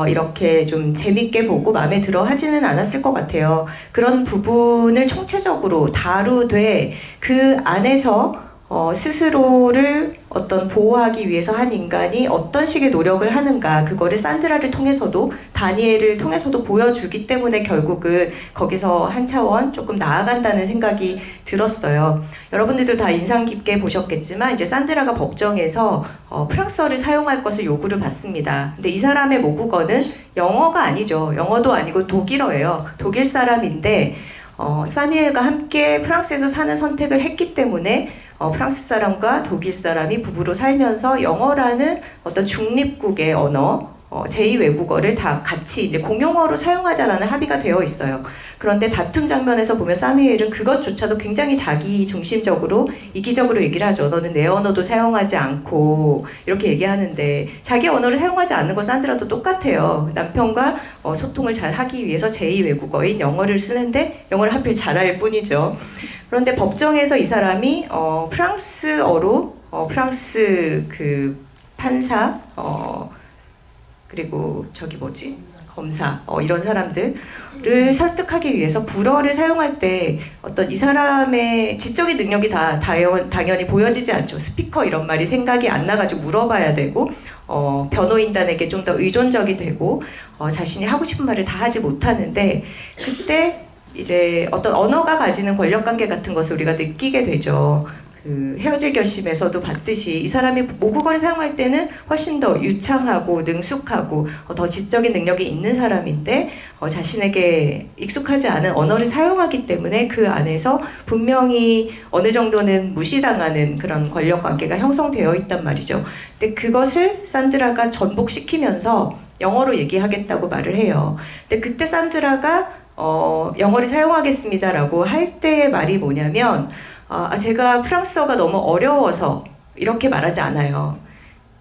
이렇게 좀 재밌게 보고 마음에 들어 하지는 않았을 것 같아요. 그런 부분을 총체적으로 다루되 그 안에서 스스로를 어떤 보호하기 위해서 한 인간이 어떤 식의 노력을 하는가, 그거를 산드라를 통해서도 다니엘을 통해서도 보여주기 때문에 결국은 거기서 한 차원 조금 나아간다는 생각이 들었어요. 여러분들도 다 인상 깊게 보셨겠지만 이제 산드라가 법정에서 프랑스어를 사용할 것을 요구를 받습니다. 근데 이 사람의 모국어는 영어가 아니죠. 영어도 아니고 독일어예요. 독일 사람인데 사미엘과 함께 프랑스에서 사는 선택을 했기 때문에 프랑스 사람과 독일 사람이 부부로 살면서 영어라는 어떤 중립국의 언어, 제2외국어를 다 같이 이제 공용어로 사용하자라는 합의가 되어 있어요. 그런데 다툼 장면에서 보면 사뮤엘은 그것조차도 굉장히 자기 중심적으로 이기적으로 얘기를 하죠. 너는 내 언어도 사용하지 않고 이렇게 얘기하는데, 자기 언어를 사용하지 않는 건 산드라도 똑같아요. 남편과 소통을 잘 하기 위해서 제2외국어인 영어를 쓰는데 영어를 하필 잘할 뿐이죠. 그런데 법정에서 이 사람이 프랑스어로 프랑스 그 판사 그리고 검사 이런 사람들을 설득하기 위해서 불어를 사용할 때 어떤 이 사람의 지적인 능력이 다 당연히 보여지지 않죠. 스피커 이런 말이 생각이 안 나가지고 물어봐야 되고 변호인단에게 좀 더 의존적이 되고 자신이 하고 싶은 말을 다 하지 못하는데, 그때 이제 어떤 언어가 가지는 권력관계 같은 것을 우리가 느끼게 되죠. 그 헤어질 결심에서도 봤듯이 이 사람이 모국어를 사용할 때는 훨씬 더 유창하고 능숙하고 더 지적인 능력이 있는 사람인데 자신에게 익숙하지 않은 언어를 사용하기 때문에 그 안에서 분명히 어느 정도는 무시당하는 그런 권력관계가 형성되어 있단 말이죠. 근데 그것을 산드라가 전복시키면서 영어로 얘기하겠다고 말을 해요. 근데 그때 산드라가 영어를 사용하겠습니다라고 할 때의 말이 뭐냐면 제가 프랑스어가 너무 어려워서 이렇게 말하지 않아요.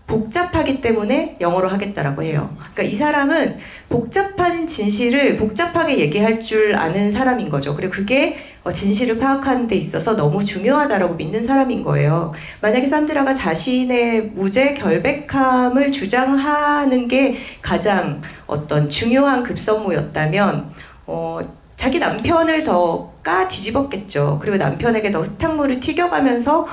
복잡하기 때문에 영어로 하겠다라고 해요. 그러니까 이 사람은 복잡한 진실을 복잡하게 얘기할 줄 아는 사람인 거죠. 그리고 그게 진실을 파악하는 데 있어서 너무 중요하다라고 믿는 사람인 거예요. 만약에 산드라가 자신의 무죄 결백함을 주장하는 게 가장 어떤 중요한 급선무였다면 자기 남편을 더 뒤집었겠죠. 그리고 남편에게 더 흙탕물을 튀겨가면서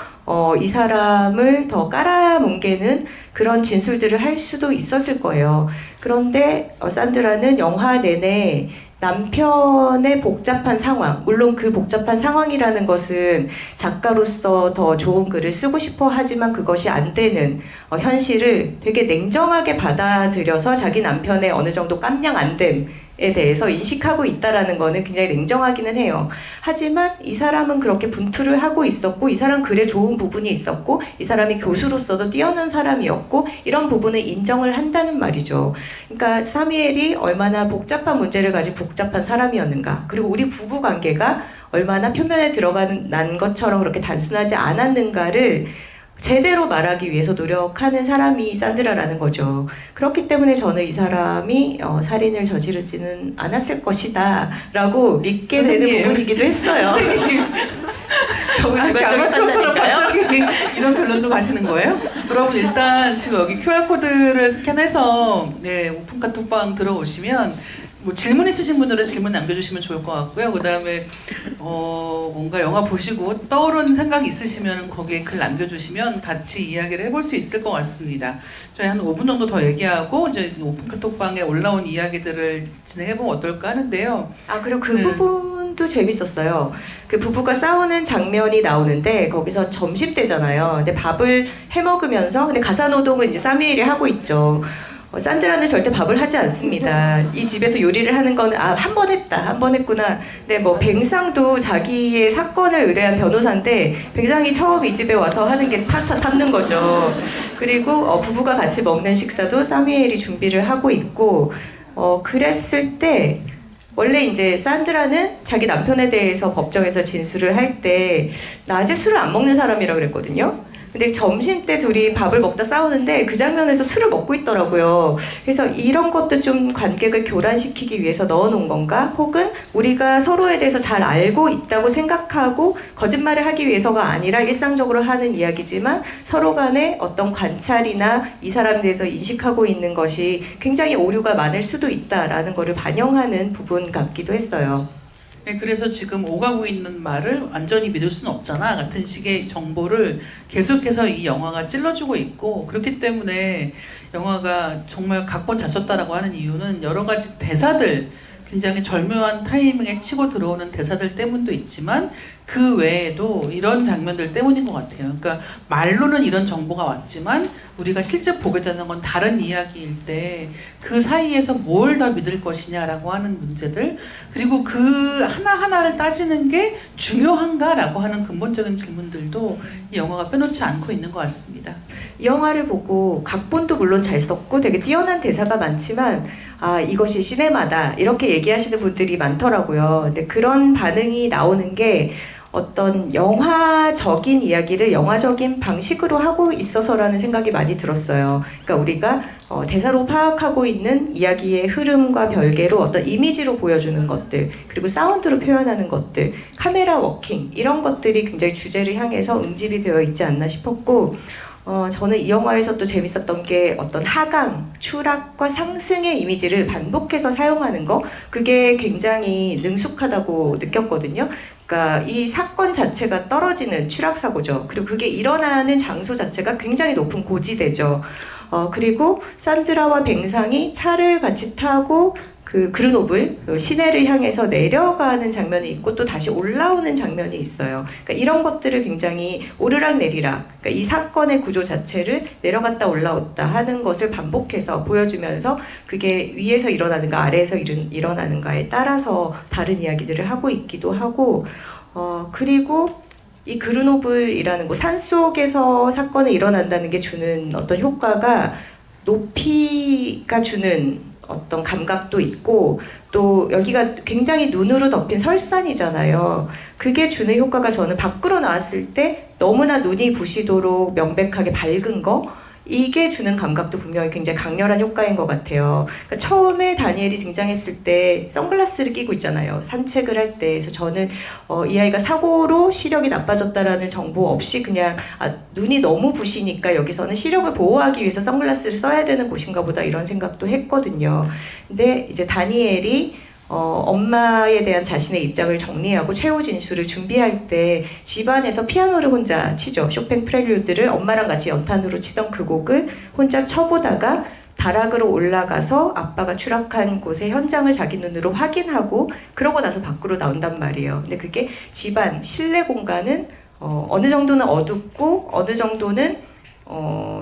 이 사람을 더 깔아뭉개는 그런 진술들을 할 수도 있었을 거예요. 그런데 산드라는 영화 내내 남편의 복잡한 상황, 물론 그 복잡한 상황이라는 것은 작가로서 더 좋은 글을 쓰고 싶어 하지만 그것이 안 되는 현실을 되게 냉정하게 받아들여서 자기 남편의 어느 정도 깜냥 안 됨, 에 대해서 인식하고 있다라는 거는 굉장히 냉정하기는 해요. 하지만 이 사람은 그렇게 분투를 하고 있었고, 이 사람 글에 좋은 부분이 있었고, 이 사람이 교수로서도 뛰어난 사람이었고, 이런 부분을 인정을 한다는 말이죠. 그러니까 사무엘이 얼마나 복잡한 문제를 가진 복잡한 사람이었는가, 그리고 우리 부부 관계가 얼마나 표면에 드러가는 난 것처럼 그렇게 단순하지 않았는가를 제대로 말하기 위해서 노력하는 사람이 산드라라는 거죠. 그렇기 때문에 저는 이 사람이 살인을 저지르지는 않았을 것이다 라고 믿게 되는 선생님. 부분이기도 했어요. 너무 아마추어처럼 주관적이었다니까요. 갑자기 이런 결론도 가시는 거예요? 여러분 일단 지금 여기 QR코드를 스캔해서 네, 오픈 카톡방 들어오시면 뭐 질문 있으신 분들은 질문 남겨주시면 좋을 것 같고요. 그 다음에 뭔가 영화 보시고 떠오른 생각이 있으시면 거기에 글 남겨주시면 같이 이야기를 해볼 수 있을 것 같습니다. 저희 한 5분 정도 더 얘기하고 이제 오픈 카톡방에 올라온 이야기들을 진행해보면 어떨까 하는데요. 아, 그리고 그 네. 부분도 재밌었어요. 그 부부가 싸우는 장면이 나오는데 거기서 점심 때잖아요. 근데 밥을 해 먹으면서, 근데 가사노동은 이제 사무엘이 하고 있죠. 산드라는 절대 밥을 하지 않습니다. 이 집에서 요리를 하는 거는 한 번 했다, 한 번 했구나. 근데 뭐 뱅상도 자기의 사건을 의뢰한 변호사인데 뱅상이 처음 이 집에 와서 하는 게 파스타 삶는 거죠. 그리고 부부가 같이 먹는 식사도 사무엘이 준비를 하고 있고, 그랬을 때 원래 이제 산드라는 자기 남편에 대해서 법정에서 진술을 할 때 낮에 술을 안 먹는 사람이라고 그랬거든요. 근데 점심 때 둘이 밥을 먹다 싸우는데 그 장면에서 술을 먹고 있더라고요. 그래서 이런 것도 좀 관객을 교란시키기 위해서 넣어놓은 건가? 혹은 우리가 서로에 대해서 잘 알고 있다고 생각하고 거짓말을 하기 위해서가 아니라 일상적으로 하는 이야기지만 서로 간에 어떤 관찰이나 이 사람에 대해서 인식하고 있는 것이 굉장히 오류가 많을 수도 있다라는 것을 반영하는 부분 같기도 했어요. 네, 그래서 지금 오가고 있는 말을 완전히 믿을 수는 없잖아 같은 식의 정보를 계속해서 이 영화가 찔러주고 있고, 그렇기 때문에 영화가 정말 각본 잘 썼다라고 하는 이유는 여러 가지 대사들, 굉장히 절묘한 타이밍에 치고 들어오는 대사들 때문도 있지만 그 외에도 이런 장면들 때문인 것 같아요. 그러니까 말로는 이런 정보가 왔지만 우리가 실제 보게 되는 건 다른 이야기일 때 그 사이에서 뭘 더 믿을 것이냐라고 하는 문제들, 그리고 그 하나하나를 따지는 게 중요한가라고 하는 근본적인 질문들도 이 영화가 빼놓지 않고 있는 것 같습니다. 이 영화를 보고 각본도 물론 잘 썼고 되게 뛰어난 대사가 많지만 이것이 시네마다 이렇게 얘기하시는 분들이 많더라고요. 근데 그런 반응이 나오는 게 어떤 영화적인 이야기를 영화적인 방식으로 하고 있어서라는 생각이 많이 들었어요. 그러니까 우리가 대사로 파악하고 있는 이야기의 흐름과 별개로 어떤 이미지로 보여주는 것들, 그리고 사운드로 표현하는 것들, 카메라 워킹, 이런 것들이 굉장히 주제를 향해서 응집이 되어 있지 않나 싶었고, 저는 이 영화에서 또 재밌었던 게 어떤 하강, 추락과 상승의 이미지를 반복해서 사용하는 거, 그게 굉장히 능숙하다고 느꼈거든요. 그러니까 이 사건 자체가 떨어지는 추락사고죠. 그리고 그게 일어나는 장소 자체가 굉장히 높은 고지대죠. 그리고 산드라와 뱅상이 차를 같이 타고 그 그르노블 시내를 향해서 내려가는 장면이 있고 또 다시 올라오는 장면이 있어요. 그러니까 이런 것들을 굉장히 오르락 내리락, 그러니까 이 사건의 구조 자체를 내려갔다 올라왔다 하는 것을 반복해서 보여주면서 그게 위에서 일어나는가 아래에서 일어나는가에 따라서 다른 이야기들을 하고 있기도 하고, 그리고 이 그르노블이라는 곳, 산속에서 사건이 일어난다는 게 주는 어떤 효과가 높이가 주는 어떤 감각도 있고, 또 여기가 굉장히 눈으로 덮인 설산이잖아요. 그게 주는 효과가 저는 밖으로 나왔을 때 너무나 눈이 부시도록 명백하게 밝은 거, 이게 주는 감각도 분명히 굉장히 강렬한 효과인 것 같아요. 그러니까 처음에 다니엘이 등장했을 때 선글라스를 끼고 있잖아요. 산책을 할 때. 그래서 저는 이 아이가 사고로 시력이 나빠졌다라는 정보 없이 그냥 눈이 너무 부시니까 여기서는 시력을 보호하기 위해서 선글라스를 써야 되는 곳인가 보다 이런 생각도 했거든요. 근데 이제 다니엘이 엄마에 대한 자신의 입장을 정리하고 최후 진술을 준비할 때 집안에서 피아노를 혼자 치죠. 쇼팽 프렐류드를 엄마랑 같이 연탄으로 치던 그 곡을 혼자 쳐보다가 다락으로 올라가서 아빠가 추락한 곳의 현장을 자기 눈으로 확인하고 그러고 나서 밖으로 나온단 말이에요. 근데 그게 집안, 실내 공간은 어느 정도는 어둡고 어느 정도는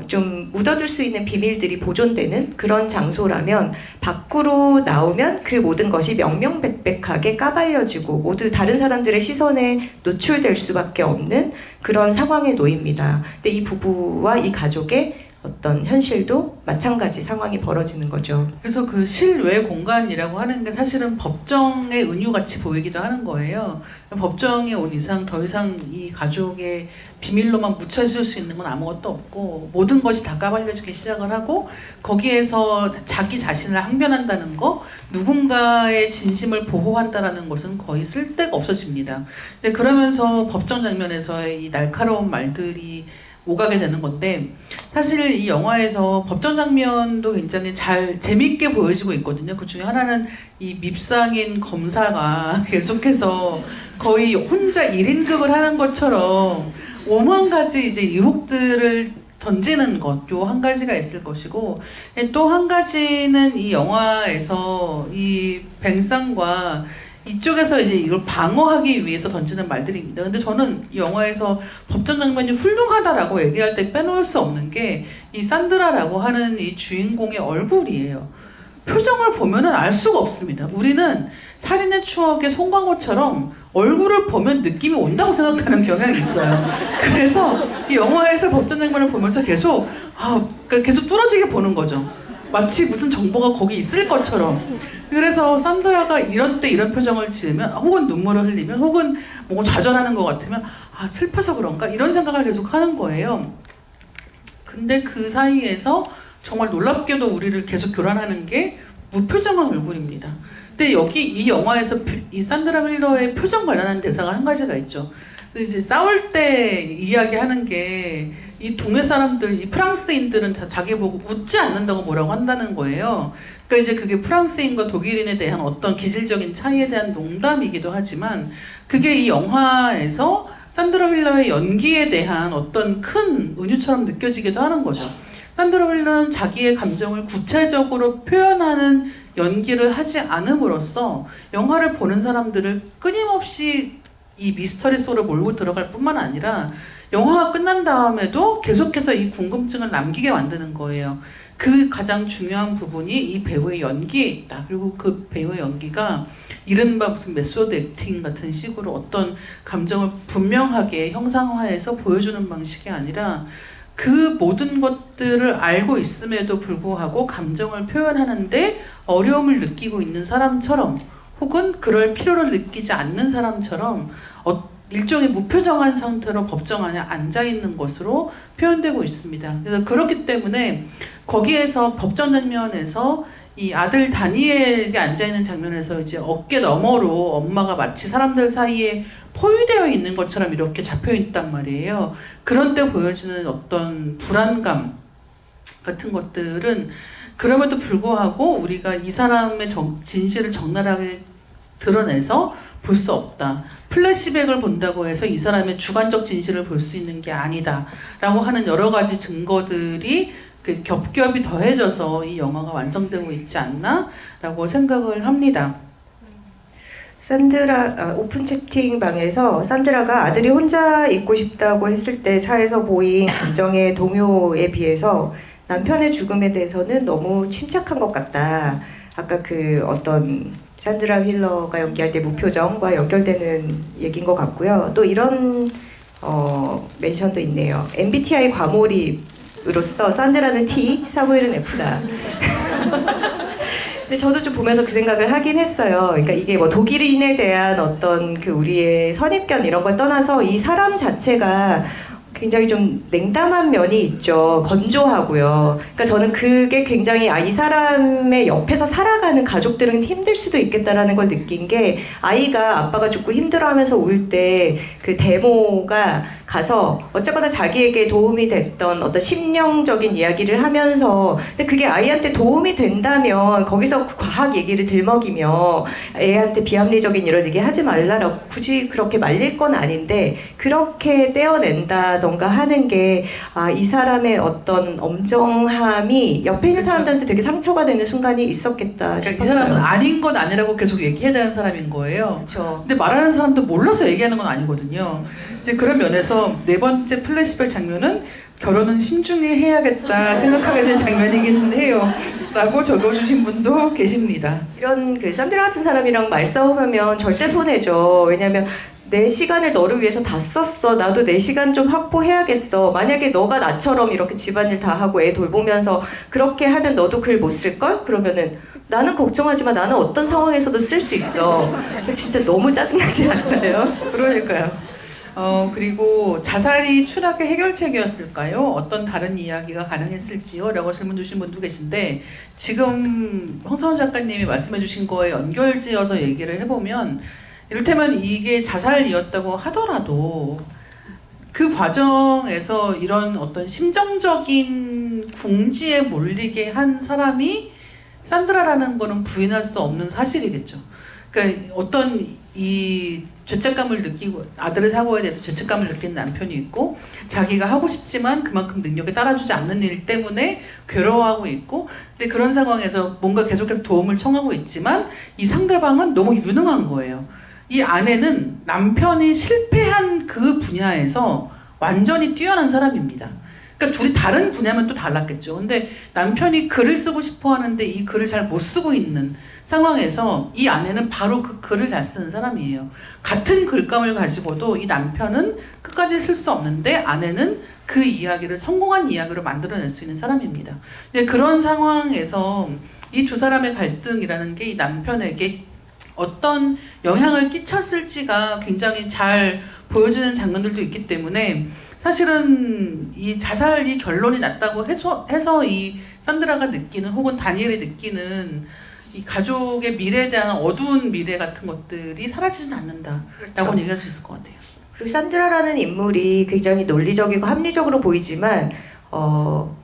좀 묻어둘 수 있는 비밀들이 보존되는 그런 장소라면 밖으로 나오면 그 모든 것이 명명백백하게 까발려지고 모두 다른 사람들의 시선에 노출될 수밖에 없는 그런 상황에 놓입니다. 근데 이 부부와 이 가족의 어떤 현실도 마찬가지 상황이 벌어지는 거죠. 그래서 그 실외 공간이라고 하는 게 사실은 법정의 은유같이 보이기도 하는 거예요. 법정에 온 이상 더 이상 이 가족의 비밀로만 묻혀질 수 있는 건 아무것도 없고 모든 것이 다 까발려지기 시작을 하고 거기에서 자기 자신을 항변한다는 거, 누군가의 진심을 보호한다라는 것은 거의 쓸데가 없어집니다. 근데 그러면서 법정 장면에서의 이 날카로운 말들이 오가게 되는 건데 사실 이 영화에서 법정 장면도 굉장히 잘 재밌게 보여지고 있거든요. 그 중에 하나는 이 밉상인 검사가 계속해서 거의 혼자 1인극을 하는 것처럼 오만 가지 이제 의혹들을 던지는 것, 요 한 가지가 있을 것이고 또 한 가지는 이 영화에서 이 뱅상과 이쪽에서 이제 이걸 방어하기 위해서 던지는 말들입니다. 근데 저는 이 영화에서 법정 장면이 훌륭하다라고 얘기할 때 빼놓을 수 없는 게 이 산드라라고 하는 이 주인공의 얼굴이에요. 표정을 보면은 알 수가 없습니다. 우리는 살인의 추억의 송강호처럼 얼굴을 보면 느낌이 온다고 생각하는 경향이 있어요. 그래서 이 영화에서 법정 장면을 보면서 계속 그러니까 계속 뚫어지게 보는 거죠. 마치 무슨 정보가 거기 있을 것처럼. 그래서 산드라가 이런 때 이런 표정을 지으면 혹은 눈물을 흘리면 혹은 뭔가 좌절하는 것 같으면 슬퍼서 그런가? 이런 생각을 계속 하는 거예요. 근데 그 사이에서 정말 놀랍게도 우리를 계속 교란하는 게 무표정한 얼굴입니다. 근데 여기 이 영화에서 이 산드라 힐러의 표정 관련한 대사가 한 가지가 있죠. 이제 싸울 때 이야기하는 게 이 동네 사람들, 이 프랑스인들은 다 자기 보고 웃지 않는다고 뭐라고 한다는 거예요. 그러니까 이제 그게 프랑스인과 독일인에 대한 어떤 기질적인 차이에 대한 농담이기도 하지만 그게 이 영화에서 산드라 힐러의 연기에 대한 어떤 큰 은유처럼 느껴지기도 하는 거죠. 산드라 힐러는 자기의 감정을 구체적으로 표현하는 연기를 하지 않음으로써 영화를 보는 사람들을 끊임없이 이 미스터리 속으로 몰고 들어갈 뿐만 아니라 영화가 끝난 다음에도 계속해서 이 궁금증을 남기게 만드는 거예요. 그 가장 중요한 부분이 이 배우의 연기에 있다. 그리고 그 배우의 연기가 이른바 무슨 메소드 액팅 같은 식으로 어떤 감정을 분명하게 형상화해서 보여주는 방식이 아니라 그 모든 것들을 알고 있음에도 불구하고 감정을 표현하는데 어려움을 느끼고 있는 사람처럼 혹은 그럴 필요를 느끼지 않는 사람처럼 일종의 무표정한 상태로 법정 안에 앉아있는 것으로 표현되고 있습니다. 그래서 그렇기 때문에 거기에서 법정 장면에서 이 아들 다니엘이 앉아있는 장면에서 이제 어깨 너머로 엄마가 마치 사람들 사이에 포위되어 있는 것처럼 이렇게 잡혀있단 말이에요. 그런 때 보여지는 어떤 불안감 같은 것들은 그럼에도 불구하고 우리가 이 사람의 진실을 적나라하게 드러내서 볼 수 없다. 플래시백을 본다고 해서 이 사람의 주관적 진실을 볼 수 있는 게 아니다. 라고 하는 여러 가지 증거들이 겹겹이 더해져서 이 영화가 완성되고 있지 않나? 라고 생각을 합니다. 산드라 오픈 채팅방에서 산드라가 아들이 혼자 있고 싶다고 했을 때 차에서 보인 감정의 동요에 비해서 남편의 죽음에 대해서는 너무 침착한 것 같다. 아까 그 어떤 산드라 힐러가 연기할 때 무표정과 연결되는 얘기인 것 같고요. 또 이런 멘션도 있네요. MBTI 과몰입으로서 산드라는 T, 사무엘은 F다. 근데 저도 좀 보면서 그 생각을 하긴 했어요. 그러니까 이게 뭐 독일인에 대한 어떤 그 우리의 선입견 이런 걸 떠나서 이 사람 자체가 굉장히 좀 냉담한 면이 있죠. 건조하고요. 그러니까 저는 그게 굉장히 이 사람의 옆에서 살아가는 가족들은 힘들 수도 있겠다라는 걸 느낀 게 아이가 아빠가 죽고 힘들어하면서 울 때 그 데모가 가서 어쨌거나 자기에게 도움이 됐던 어떤 심령적인 이야기를 하면서 근데 그게 아이한테 도움이 된다면 거기서 과학 얘기를 들먹이며 애한테 비합리적인 이런 얘기 하지 말라라고 굳이 그렇게 말릴 건 아닌데 그렇게 떼어낸다던가 하는 게 이 사람의 어떤 엄정함이 옆에 있는 사람들한테 되게 상처가 되는 순간이 있었겠다 싶었어요. 그러니까 이 사람은 아닌 건 아니라고 계속 얘기해야 되는 사람인 거예요. 그렇죠. 근데 말하는 사람도 몰라서 얘기하는 건 아니거든요. 이제 그런 면에서 네 번째 플래시백 장면은 결혼은 신중히 해야겠다 생각하게 된 장면이긴 해요. 라고 적어주신 분도 계십니다. 이런 그 산드라 같은 사람이랑 말싸움하면 절대 손해죠. 왜냐면 내 시간을 너를 위해서 다 썼어. 나도 내 시간 좀 확보해야겠어. 만약에 너가 나처럼 이렇게 집안일 다 하고 애 돌보면서 그렇게 하면 너도 글 못 쓸걸? 그러면은 나는 걱정하지만 나는 어떤 상황에서도 쓸 수 있어. 진짜 너무 짜증나지 않나요? 그러니까요. 그리고 자살이 추락의 해결책이었을까요? 어떤 다른 이야기가 가능했을지요? 라고 질문 주신 분도 계신데 지금 황선우 작가님이 말씀해 주신 거에 연결지어서 얘기를 해보면 이를테면 이게 자살이었다고 하더라도 그 과정에서 이런 어떤 심정적인 궁지에 몰리게 한 사람이 산드라라는 거는 부인할 수 없는 사실이겠죠. 그러니까 어떤 이 죄책감을 느끼고 아들의 사고에 대해서 죄책감을 느낀 남편이 있고 자기가 하고 싶지만 그만큼 능력에 따라주지 않는 일 때문에 괴로워하고 있고 근데 그런 상황에서 뭔가 계속해서 도움을 청하고 있지만 이 상대방은 너무 유능한 거예요. 이 아내는 남편이 실패한 그 분야에서 완전히 뛰어난 사람입니다. 그러니까 둘이 다른 분야면 또 달랐겠죠. 근데 남편이 글을 쓰고 싶어 하는데 이 글을 잘 못 쓰고 있는 상황에서 이 아내는 바로 그 글을 잘 쓰는 사람이에요. 같은 글감을 가지고도 이 남편은 끝까지 쓸 수 없는데 아내는 그 이야기를 성공한 이야기로 만들어낼 수 있는 사람입니다. 근데 그런 상황에서 이 두 사람의 갈등이라는 게 이 남편에게 어떤 영향을 끼쳤을지가 굉장히 잘 보여지는 장면들도 있기 때문에 사실은 이 자살이 결론이 났다고 해서 이 산드라가 느끼는 혹은 다니엘이 느끼는 이 가족의 미래에 대한 어두운 미래 같은 것들이 사라지진 않는다라고 그렇죠. 얘기할 수 있을 것 같아요. 그리고 산드라라는 인물이 굉장히 논리적이고 합리적으로 보이지만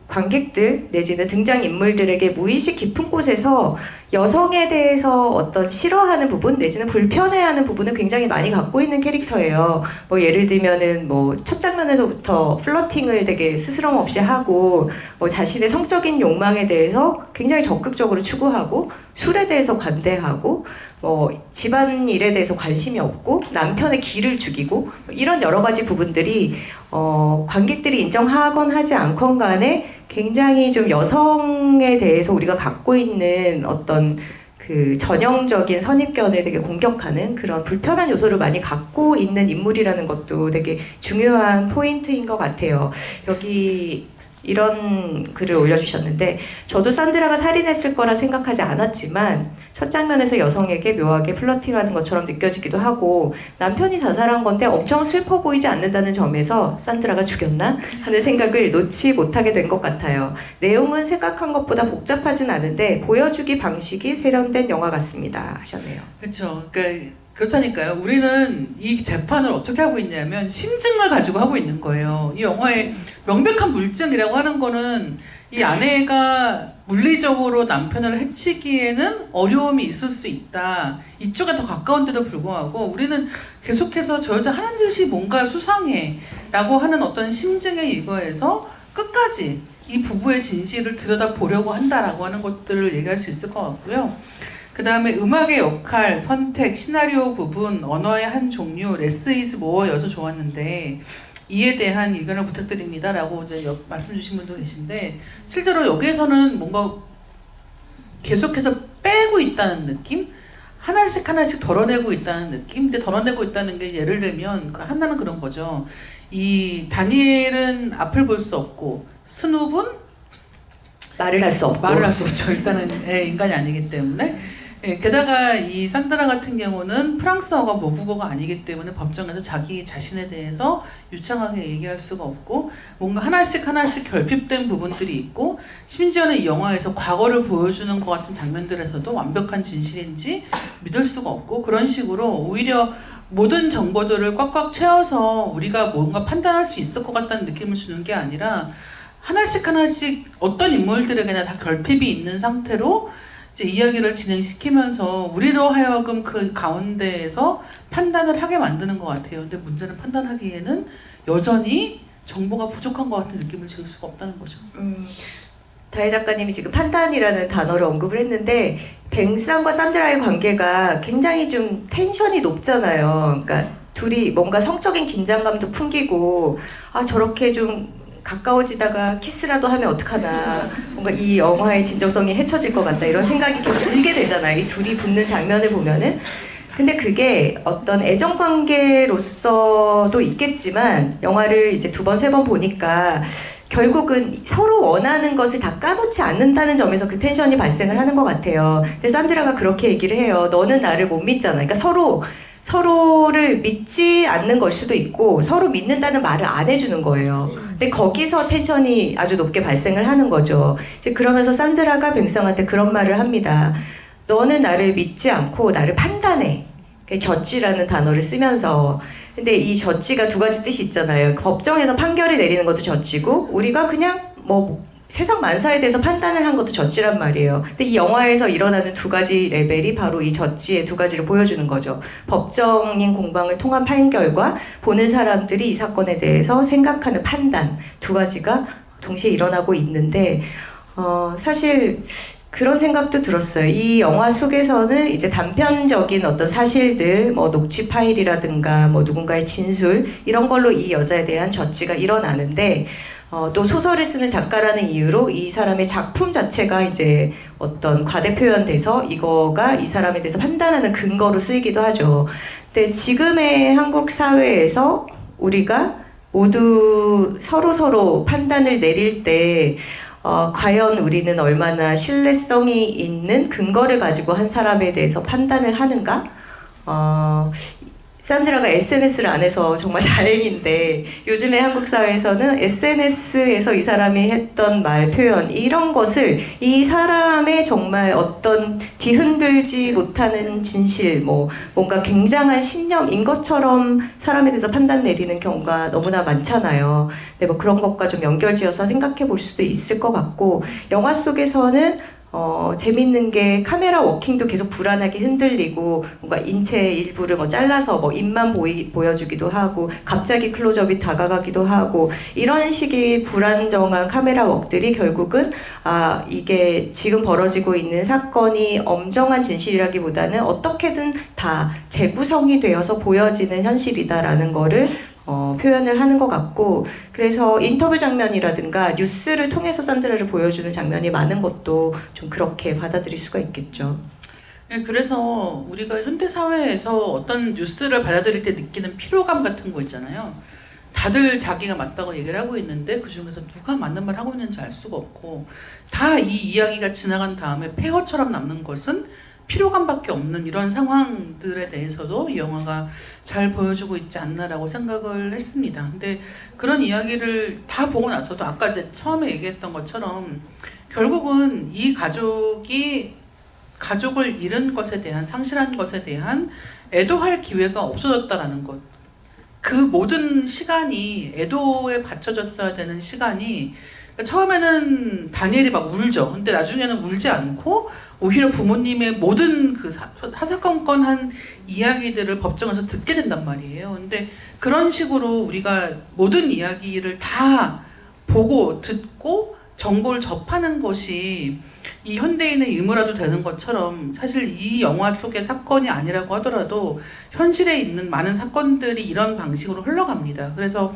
관객들 내지는 등장인물들에게 무의식 깊은 곳에서 여성에 대해서 어떤 싫어하는 부분 내지는 불편해하는 부분을 굉장히 많이 갖고 있는 캐릭터예요. 뭐 예를 들면은 뭐 첫 장면에서부터 플러팅을 되게 스스럼 없이 하고 뭐 자신의 성적인 욕망에 대해서 굉장히 적극적으로 추구하고 술에 대해서 관대하고 뭐 집안일에 대해서 관심이 없고 남편의 기를 죽이고 이런 여러 가지 부분들이 관객들이 인정하건 하지 않건 간에 굉장히 좀 여성에 대해서 우리가 갖고 있는 어떤 그 전형적인 선입견을 되게 공격하는 그런 불편한 요소를 많이 갖고 있는 인물이라는 것도 되게 중요한 포인트인 것 같아요. 여기 이런 글을 올려주셨는데 저도 산드라가 살인했을 거라 생각하지 않았지만 첫 장면에서 여성에게 묘하게 플러팅하는 것처럼 느껴지기도 하고 남편이 자살한 건데 엄청 슬퍼 보이지 않는다는 점에서 산드라가 죽였나 하는 생각을 놓지 못하게 된 것 같아요. 내용은 생각한 것보다 복잡하진 않은데 보여주기 방식이 세련된 영화 같습니다 하셨네요. 그렇죠. 그러니까 그렇다니까요. 우리는 이 재판을 어떻게 하고 있냐면 심증을 가지고 하고 있는 거예요. 이 영화의 명백한 물증이라고 하는 거는 이 아내가 물리적으로 남편을 해치기에는 어려움이 있을 수 있다. 이쪽에 더 가까운데도 불구하고 우리는 계속해서 저 여자 하는 짓이 뭔가 수상해 라고 하는 어떤 심증에 이거에서 끝까지 이 부부의 진실을 들여다보려고 한다라고 하는 것들을 얘기할 수 있을 것 같고요. 그 다음에 음악의 역할, 선택, 시나리오 부분, 언어의 한 종류, 레스 이즈 모어여서 좋았는데 이에 대한 의견을 부탁드립니다 라고 이제 말씀 주신 분도 계신데 실제로 여기에서는 뭔가 계속해서 빼고 있다는 느낌? 하나씩 덜어내고 있다는 느낌? 근데 덜어내고 있다는 게 예를 들면 하나는 그런 거죠. 이 다니엘은 앞을 볼 수 없고 스눕은 말을 할 수 없고 말을 할 수 없죠. 일단은 인간이 아니기 때문에. 게다가 이 산드라 같은 경우는 프랑스어가 모국어가 아니기 때문에 법정에서 자기 자신에 대해서 유창하게 얘기할 수가 없고 뭔가 하나씩 결핍된 부분들이 있고 심지어는 이 영화에서 과거를 보여주는 것 같은 장면들에서도 완벽한 진실인지 믿을 수가 없고 그런 식으로 오히려 모든 정보들을 꽉꽉 채워서 우리가 뭔가 판단할 수 있을 것 같다는 느낌을 주는 게 아니라 하나씩 어떤 인물들에게나 다 결핍이 있는 상태로 이제 이야기를 진행시키면서 우리로 하여금 그 가운데에서 판단을 하게 만드는 것 같아요. 근데 문제는 판단하기에는 여전히 정보가 부족한 것 같은 느낌을 지울 수가 없다는 거죠. 다혜 작가님이 지금 판단이라는 단어를 언급을 했는데 뱅상과 산드라의 관계가 굉장히 좀 텐션이 높잖아요. 그러니까 둘이 뭔가 성적인 긴장감도 풍기고 아 저렇게 좀 가까워지다가 키스라도 하면 어떡하나, 뭔가 이 영화의 진정성이 해쳐질 것 같다 이런 생각이 계속 들게 되잖아요. 이 둘이 붙는 장면을 보면은. 근데 그게 어떤 애정관계로서도 있겠지만 영화를 이제 2번, 3번 보니까 결국은 서로 원하는 것을 다 까놓지 않는다는 점에서 그 텐션이 발생을 하는 것 같아요. 근데 산드라가 그렇게 얘기를 해요. 너는 나를 못 믿잖아. 그러니까 서로를 믿지 않는 걸 수도 있고 서로 믿는다는 말을 안 해주는 거예요. 근데 거기서 텐션이 아주 높게 발생을 하는 거죠. 이제 그러면서 산드라가 뱅상한테 그런 말을 합니다. 너는 나를 믿지 않고 나를 판단해. 젖지라는 단어를 쓰면서. 근데 이 젖지가 2가지 뜻이 있잖아요. 법정에서 판결을 내리는 것도 젖지고 우리가 그냥 뭐 세상 만사에 대해서 판단을 한 것도 젖지란 말이에요. 근데 이 영화에서 일어나는 2가지 레벨이 바로 이 젖지의 2가지를 보여주는 거죠. 법정인 공방을 통한 판결과 보는 사람들이 이 사건에 대해서 생각하는 판단 2가지가 동시에 일어나고 있는데 사실 그런 생각도 들었어요. 이 영화 속에서는 이제 단편적인 어떤 사실들, 뭐 녹취 파일이라든가 뭐 누군가의 진술 이런 걸로 이 여자에 대한 젖지가 일어나는데 또 소설을 쓰는 작가라는 이유로 이 사람의 작품 자체가 이제 어떤 과대 표현돼서 이거가 이 사람에 대해서 판단하는 근거로 쓰이기도 하죠. 근데 지금의 한국 사회에서 우리가 모두 서로 판단을 내릴 때 과연 우리는 얼마나 신뢰성이 있는 근거를 가지고 한 사람에 대해서 판단을 하는가? 산드라가 SNS를 안 해서 정말 다행인데 요즘에 한국 사회에서는 SNS에서 이 사람이 했던 말 표현 이런 것을 이 사람의 정말 어떤 뒤흔들지 못하는 진실 뭔가 굉장한 신념인 것처럼 사람에 대해서 판단 내리는 경우가 너무나 많잖아요. 근데 뭐 그런 것과 좀 연결지어서 생각해 볼 수도 있을 것 같고 영화 속에서는 재밌는 게 카메라 워킹도 계속 불안하게 흔들리고 뭔가 인체 일부를 뭐 잘라서 뭐 입만 보여주기도 하고 갑자기 클로즈업이 다가가기도 하고 이런 식의 불안정한 카메라 웍들이 결국은 이게 지금 벌어지고 있는 사건이 엄정한 진실이라기보다는 어떻게든 다 재구성이 되어서 보여지는 현실이다라는 거를 표현을 하는 것 같고 그래서 인터뷰 장면이라든가 뉴스를 통해서 산드라를 보여주는 장면이 많은 것도 좀 그렇게 받아들일 수가 있겠죠. 네, 그래서 우리가 현대사회에서 어떤 뉴스를 받아들일 때 느끼는 피로감 같은 거 있잖아요. 다들 자기가 맞다고 얘기를 하고 있는데 그 중에서 누가 맞는 말 하고 있는지 알 수가 없고 다 이 이야기가 지나간 다음에 폐허처럼 남는 것은 피로감밖에 없는 이런 상황들에 대해서도 이 영화가 잘 보여주고 있지 않나라고 생각을 했습니다. 근데 그런 이야기를 다 보고 나서도 아까 이제 처음에 얘기했던 것처럼 결국은 이 가족이 가족을 잃은 것에 대한 상실한 것에 대한 애도할 기회가 없어졌다라는 것. 그 모든 시간이 애도에 바쳐졌어야 되는 시간이 처음에는 다니엘이 막 울죠. 근데 나중에는 울지 않고 오히려 부모님의 모든 그 사사건건한 이야기들을 법정에서 듣게 된단 말이에요. 근데 그런 식으로 우리가 모든 이야기를 다 보고 듣고 정보를 접하는 것이 이 현대인의 의무라도 되는 것처럼 사실 이 영화 속의 사건이 아니라고 하더라도 현실에 있는 많은 사건들이 이런 방식으로 흘러갑니다. 그래서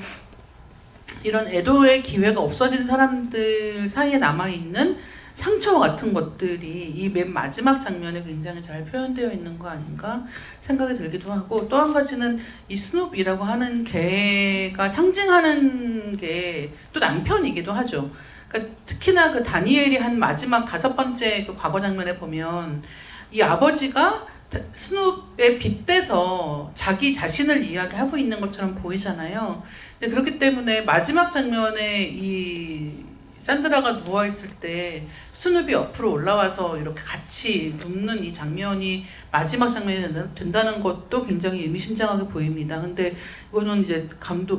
이런 애도의 기회가 없어진 사람들 사이에 남아있는 상처 같은 것들이 이 맨 마지막 장면에 굉장히 잘 표현되어 있는 거 아닌가 생각이 들기도 하고 또 한 가지는 이 스눕이라고 하는 개가 상징하는 게 또 남편이기도 하죠. 그러니까 특히나 그 다니엘이 한 마지막 5번째 그 과거 장면에 보면 이 아버지가 스눕에 빗대서 자기 자신을 이야기하고 있는 것처럼 보이잖아요. 그렇기 때문에 마지막 장면에 이 산드라가 누워있을 때 스눕이 옆으로 올라와서 이렇게 같이 눕는 이 장면이 마지막 장면이 된다는 것도 굉장히 의미심장하게 보입니다. 근데 이거는 이제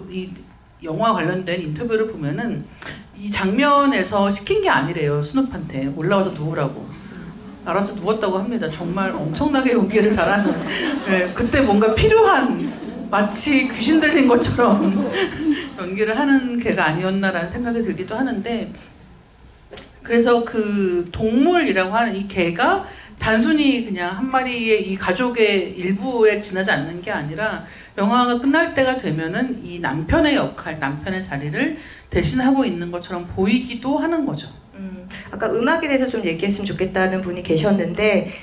이 영화 관련된 인터뷰를 보면은 이 장면에서 시킨 게 아니래요. 스눕한테 올라와서 누우라고. 알아서 누웠다고 합니다. 정말 엄청나게 연기를 잘하는 네, 그때 뭔가 필요한 마치 귀신 들린 것처럼 연기를 하는 개가 아니었나라는 생각이 들기도 하는데 그래서 그 동물이라고 하는 이 개가 단순히 그냥 한 마리의 이 가족의 일부에 지나지 않는 게 아니라 영화가 끝날 때가 되면은 이 남편의 역할, 남편의 자리를 대신하고 있는 것처럼 보이기도 하는 거죠. 아까 음악에 대해서 좀 얘기했으면 좋겠다는 분이 계셨는데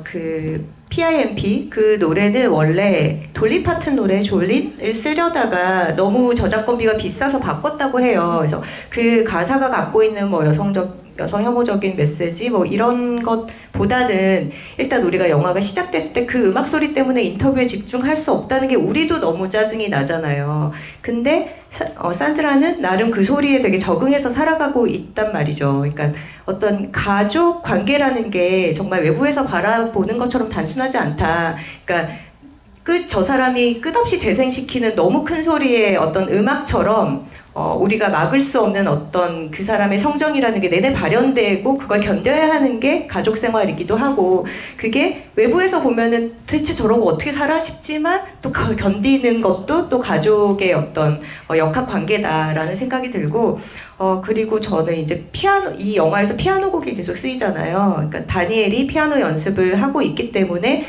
그 PIMP 그 노래는 원래 돌리 파튼 노래 졸린을 쓰려다가 너무 저작권비가 비싸서 바꿨다고 해요. 그래서 그 가사가 갖고 있는 뭐 여성 혐오적인 메시지 뭐 이런 것보다는 일단 우리가 영화가 시작됐을 때 그 음악 소리 때문에 인터뷰에 집중할 수 없다는 게 우리도 너무 짜증이 나잖아요. 근데 산드라는 나름 그 소리에 되게 적응해서 살아가고 있단 말이죠. 그러니까 어떤 가족 관계라는 게 정말 외부에서 바라보는 것처럼 단순하지 않다. 그러니까 저 사람이 끝없이 재생시키는 너무 큰 소리의 어떤 음악처럼 우리가 막을 수 없는 어떤 그 사람의 성정이라는 게 내내 발현되고 그걸 견뎌야 하는 게 가족 생활이기도 하고 그게 외부에서 보면은 도대체 저러고 어떻게 살아 싶지만 또 그걸 견디는 것도 또 가족의 어떤 역학 관계다라는 생각이 들고 그리고 저는 이제 이 영화에서 피아노 곡이 계속 쓰이잖아요. 그러니까 다니엘이 피아노 연습을 하고 있기 때문에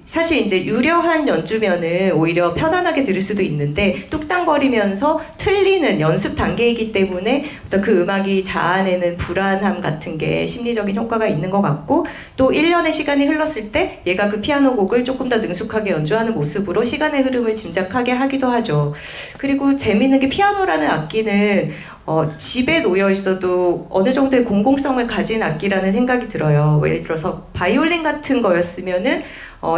사실 이제 유려한 연주면은 오히려 편안하게 들을 수도 있는데 뚝딱거리면서 틀리는 연습 단계이기 때문에 어떤 그 음악이 자아내는 불안함 같은 게 심리적인 효과가 있는 것 같고 또 1년의 시간이 흘렀을 때 얘가 그 피아노 곡을 조금 더 능숙하게 연주하는 모습으로 시간의 흐름을 짐작하게 하기도 하죠. 그리고 재미있는 게 피아노라는 악기는 집에 놓여 있어도 어느 정도의 공공성을 가진 악기라는 생각이 들어요. 예를 들어서 바이올린 같은 거였으면은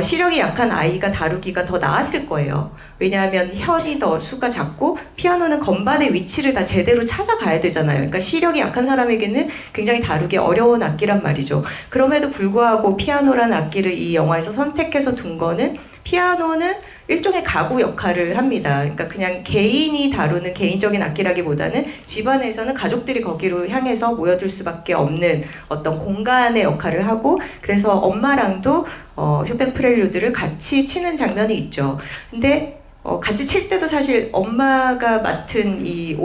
시력이 약한 아이가 다루기가 더 나았을 거예요. 왜냐하면 현이 더 수가 작고 피아노는 건반의 위치를 다 제대로 찾아가야 되잖아요. 그러니까 시력이 약한 사람에게는 굉장히 다루기 어려운 악기란 말이죠. 그럼에도 불구하고 피아노라는 악기를 이 영화에서 선택해서 둔 거는 피아노는 일종의 가구 역할을 합니다. 그러니까 그냥 개인이 다루는 개인적인 악기라기보다는 집안에서는 가족들이 거기로 향해서 모여들 수밖에 없는 어떤 공간의 역할을 하고 그래서 엄마랑도 쇼팽 프렐류드를 같이 치는 장면이 있죠. 근데 같이 칠 때도 사실 엄마가 맡은 이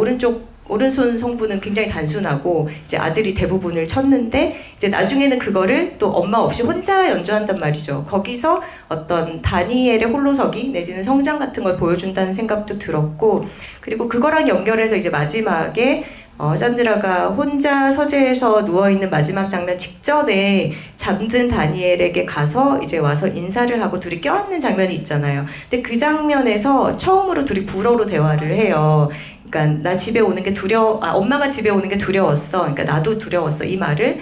오른손 성부는 굉장히 단순하고 이제 아들이 대부분을 쳤는데 이제 나중에는 그거를 또 엄마 없이 혼자 연주한단 말이죠. 거기서 어떤 다니엘의 홀로서기 내지는 성장 같은 걸 보여준다는 생각도 들었고 그리고 그거랑 연결해서 이제 마지막에 산드라가 혼자 서재에서 누워있는 마지막 장면 직전에 잠든 다니엘에게 가서 이제 와서 인사를 하고 둘이 껴안는 장면이 있잖아요. 근데 그 장면에서 처음으로 둘이 불어로 대화를 해요. 그러니까 나 집에 오는 게 엄마가 집에 오는 게 두려웠어. 그러니까 나도 두려웠어. 이 말을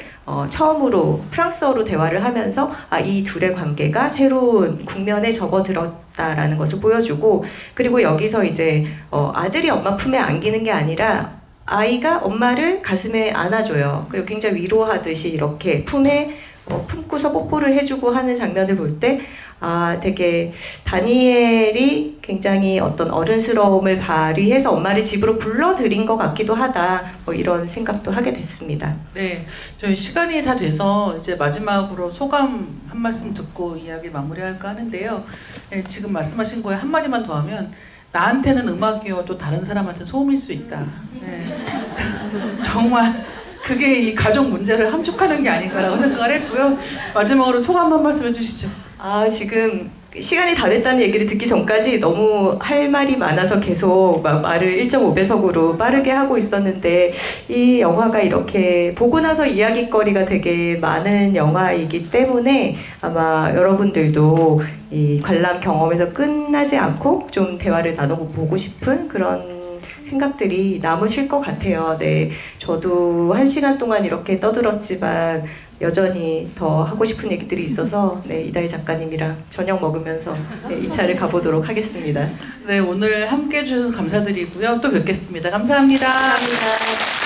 처음으로 프랑스어로 대화를 하면서 이 둘의 관계가 새로운 국면에 접어들었다라는 것을 보여주고 그리고 여기서 이제 아들이 엄마 품에 안기는 게 아니라 아이가 엄마를 가슴에 안아줘요. 그리고 굉장히 위로하듯이 이렇게 품에 품고서 뽀뽀를 해주고 하는 장면을 볼 때 되게 다니엘이 굉장히 어떤 어른스러움을 발휘해서 엄마를 집으로 불러들인 것 같기도 하다. 이런 생각도 하게 됐습니다. 네, 저희 시간이 다 돼서 이제 마지막으로 소감 한 말씀 듣고 이야기 마무리할까 하는데요. 네, 지금 말씀하신 거에 한 마디만 더 하면 나한테는 음악이어도 다른 사람한테 소음일 수 있다. 네. 정말 그게 이 가족 문제를 함축하는 게 아닌가라고 생각을 했고요. 마지막으로 소감 한 말씀 해주시죠. 지금 시간이 다 됐다는 얘기를 듣기 전까지 너무 할 말이 많아서 계속 말을 1.5배속으로 빠르게 하고 있었는데 이 영화가 이렇게 보고 나서 이야기거리가 되게 많은 영화이기 때문에 아마 여러분들도 이 관람 경험에서 끝나지 않고 좀 대화를 나누고 보고 싶은 그런 생각들이 남으실 것 같아요. 네, 저도 1시간 동안 이렇게 떠들었지만 여전히 더 하고 싶은 얘기들이 있어서 네, 이다희 작가님이랑 저녁 먹으면서 2차를 가보도록 하겠습니다. 네, 오늘 함께 해주셔서 감사드리고요. 또 뵙겠습니다. 감사합니다. 감사합니다.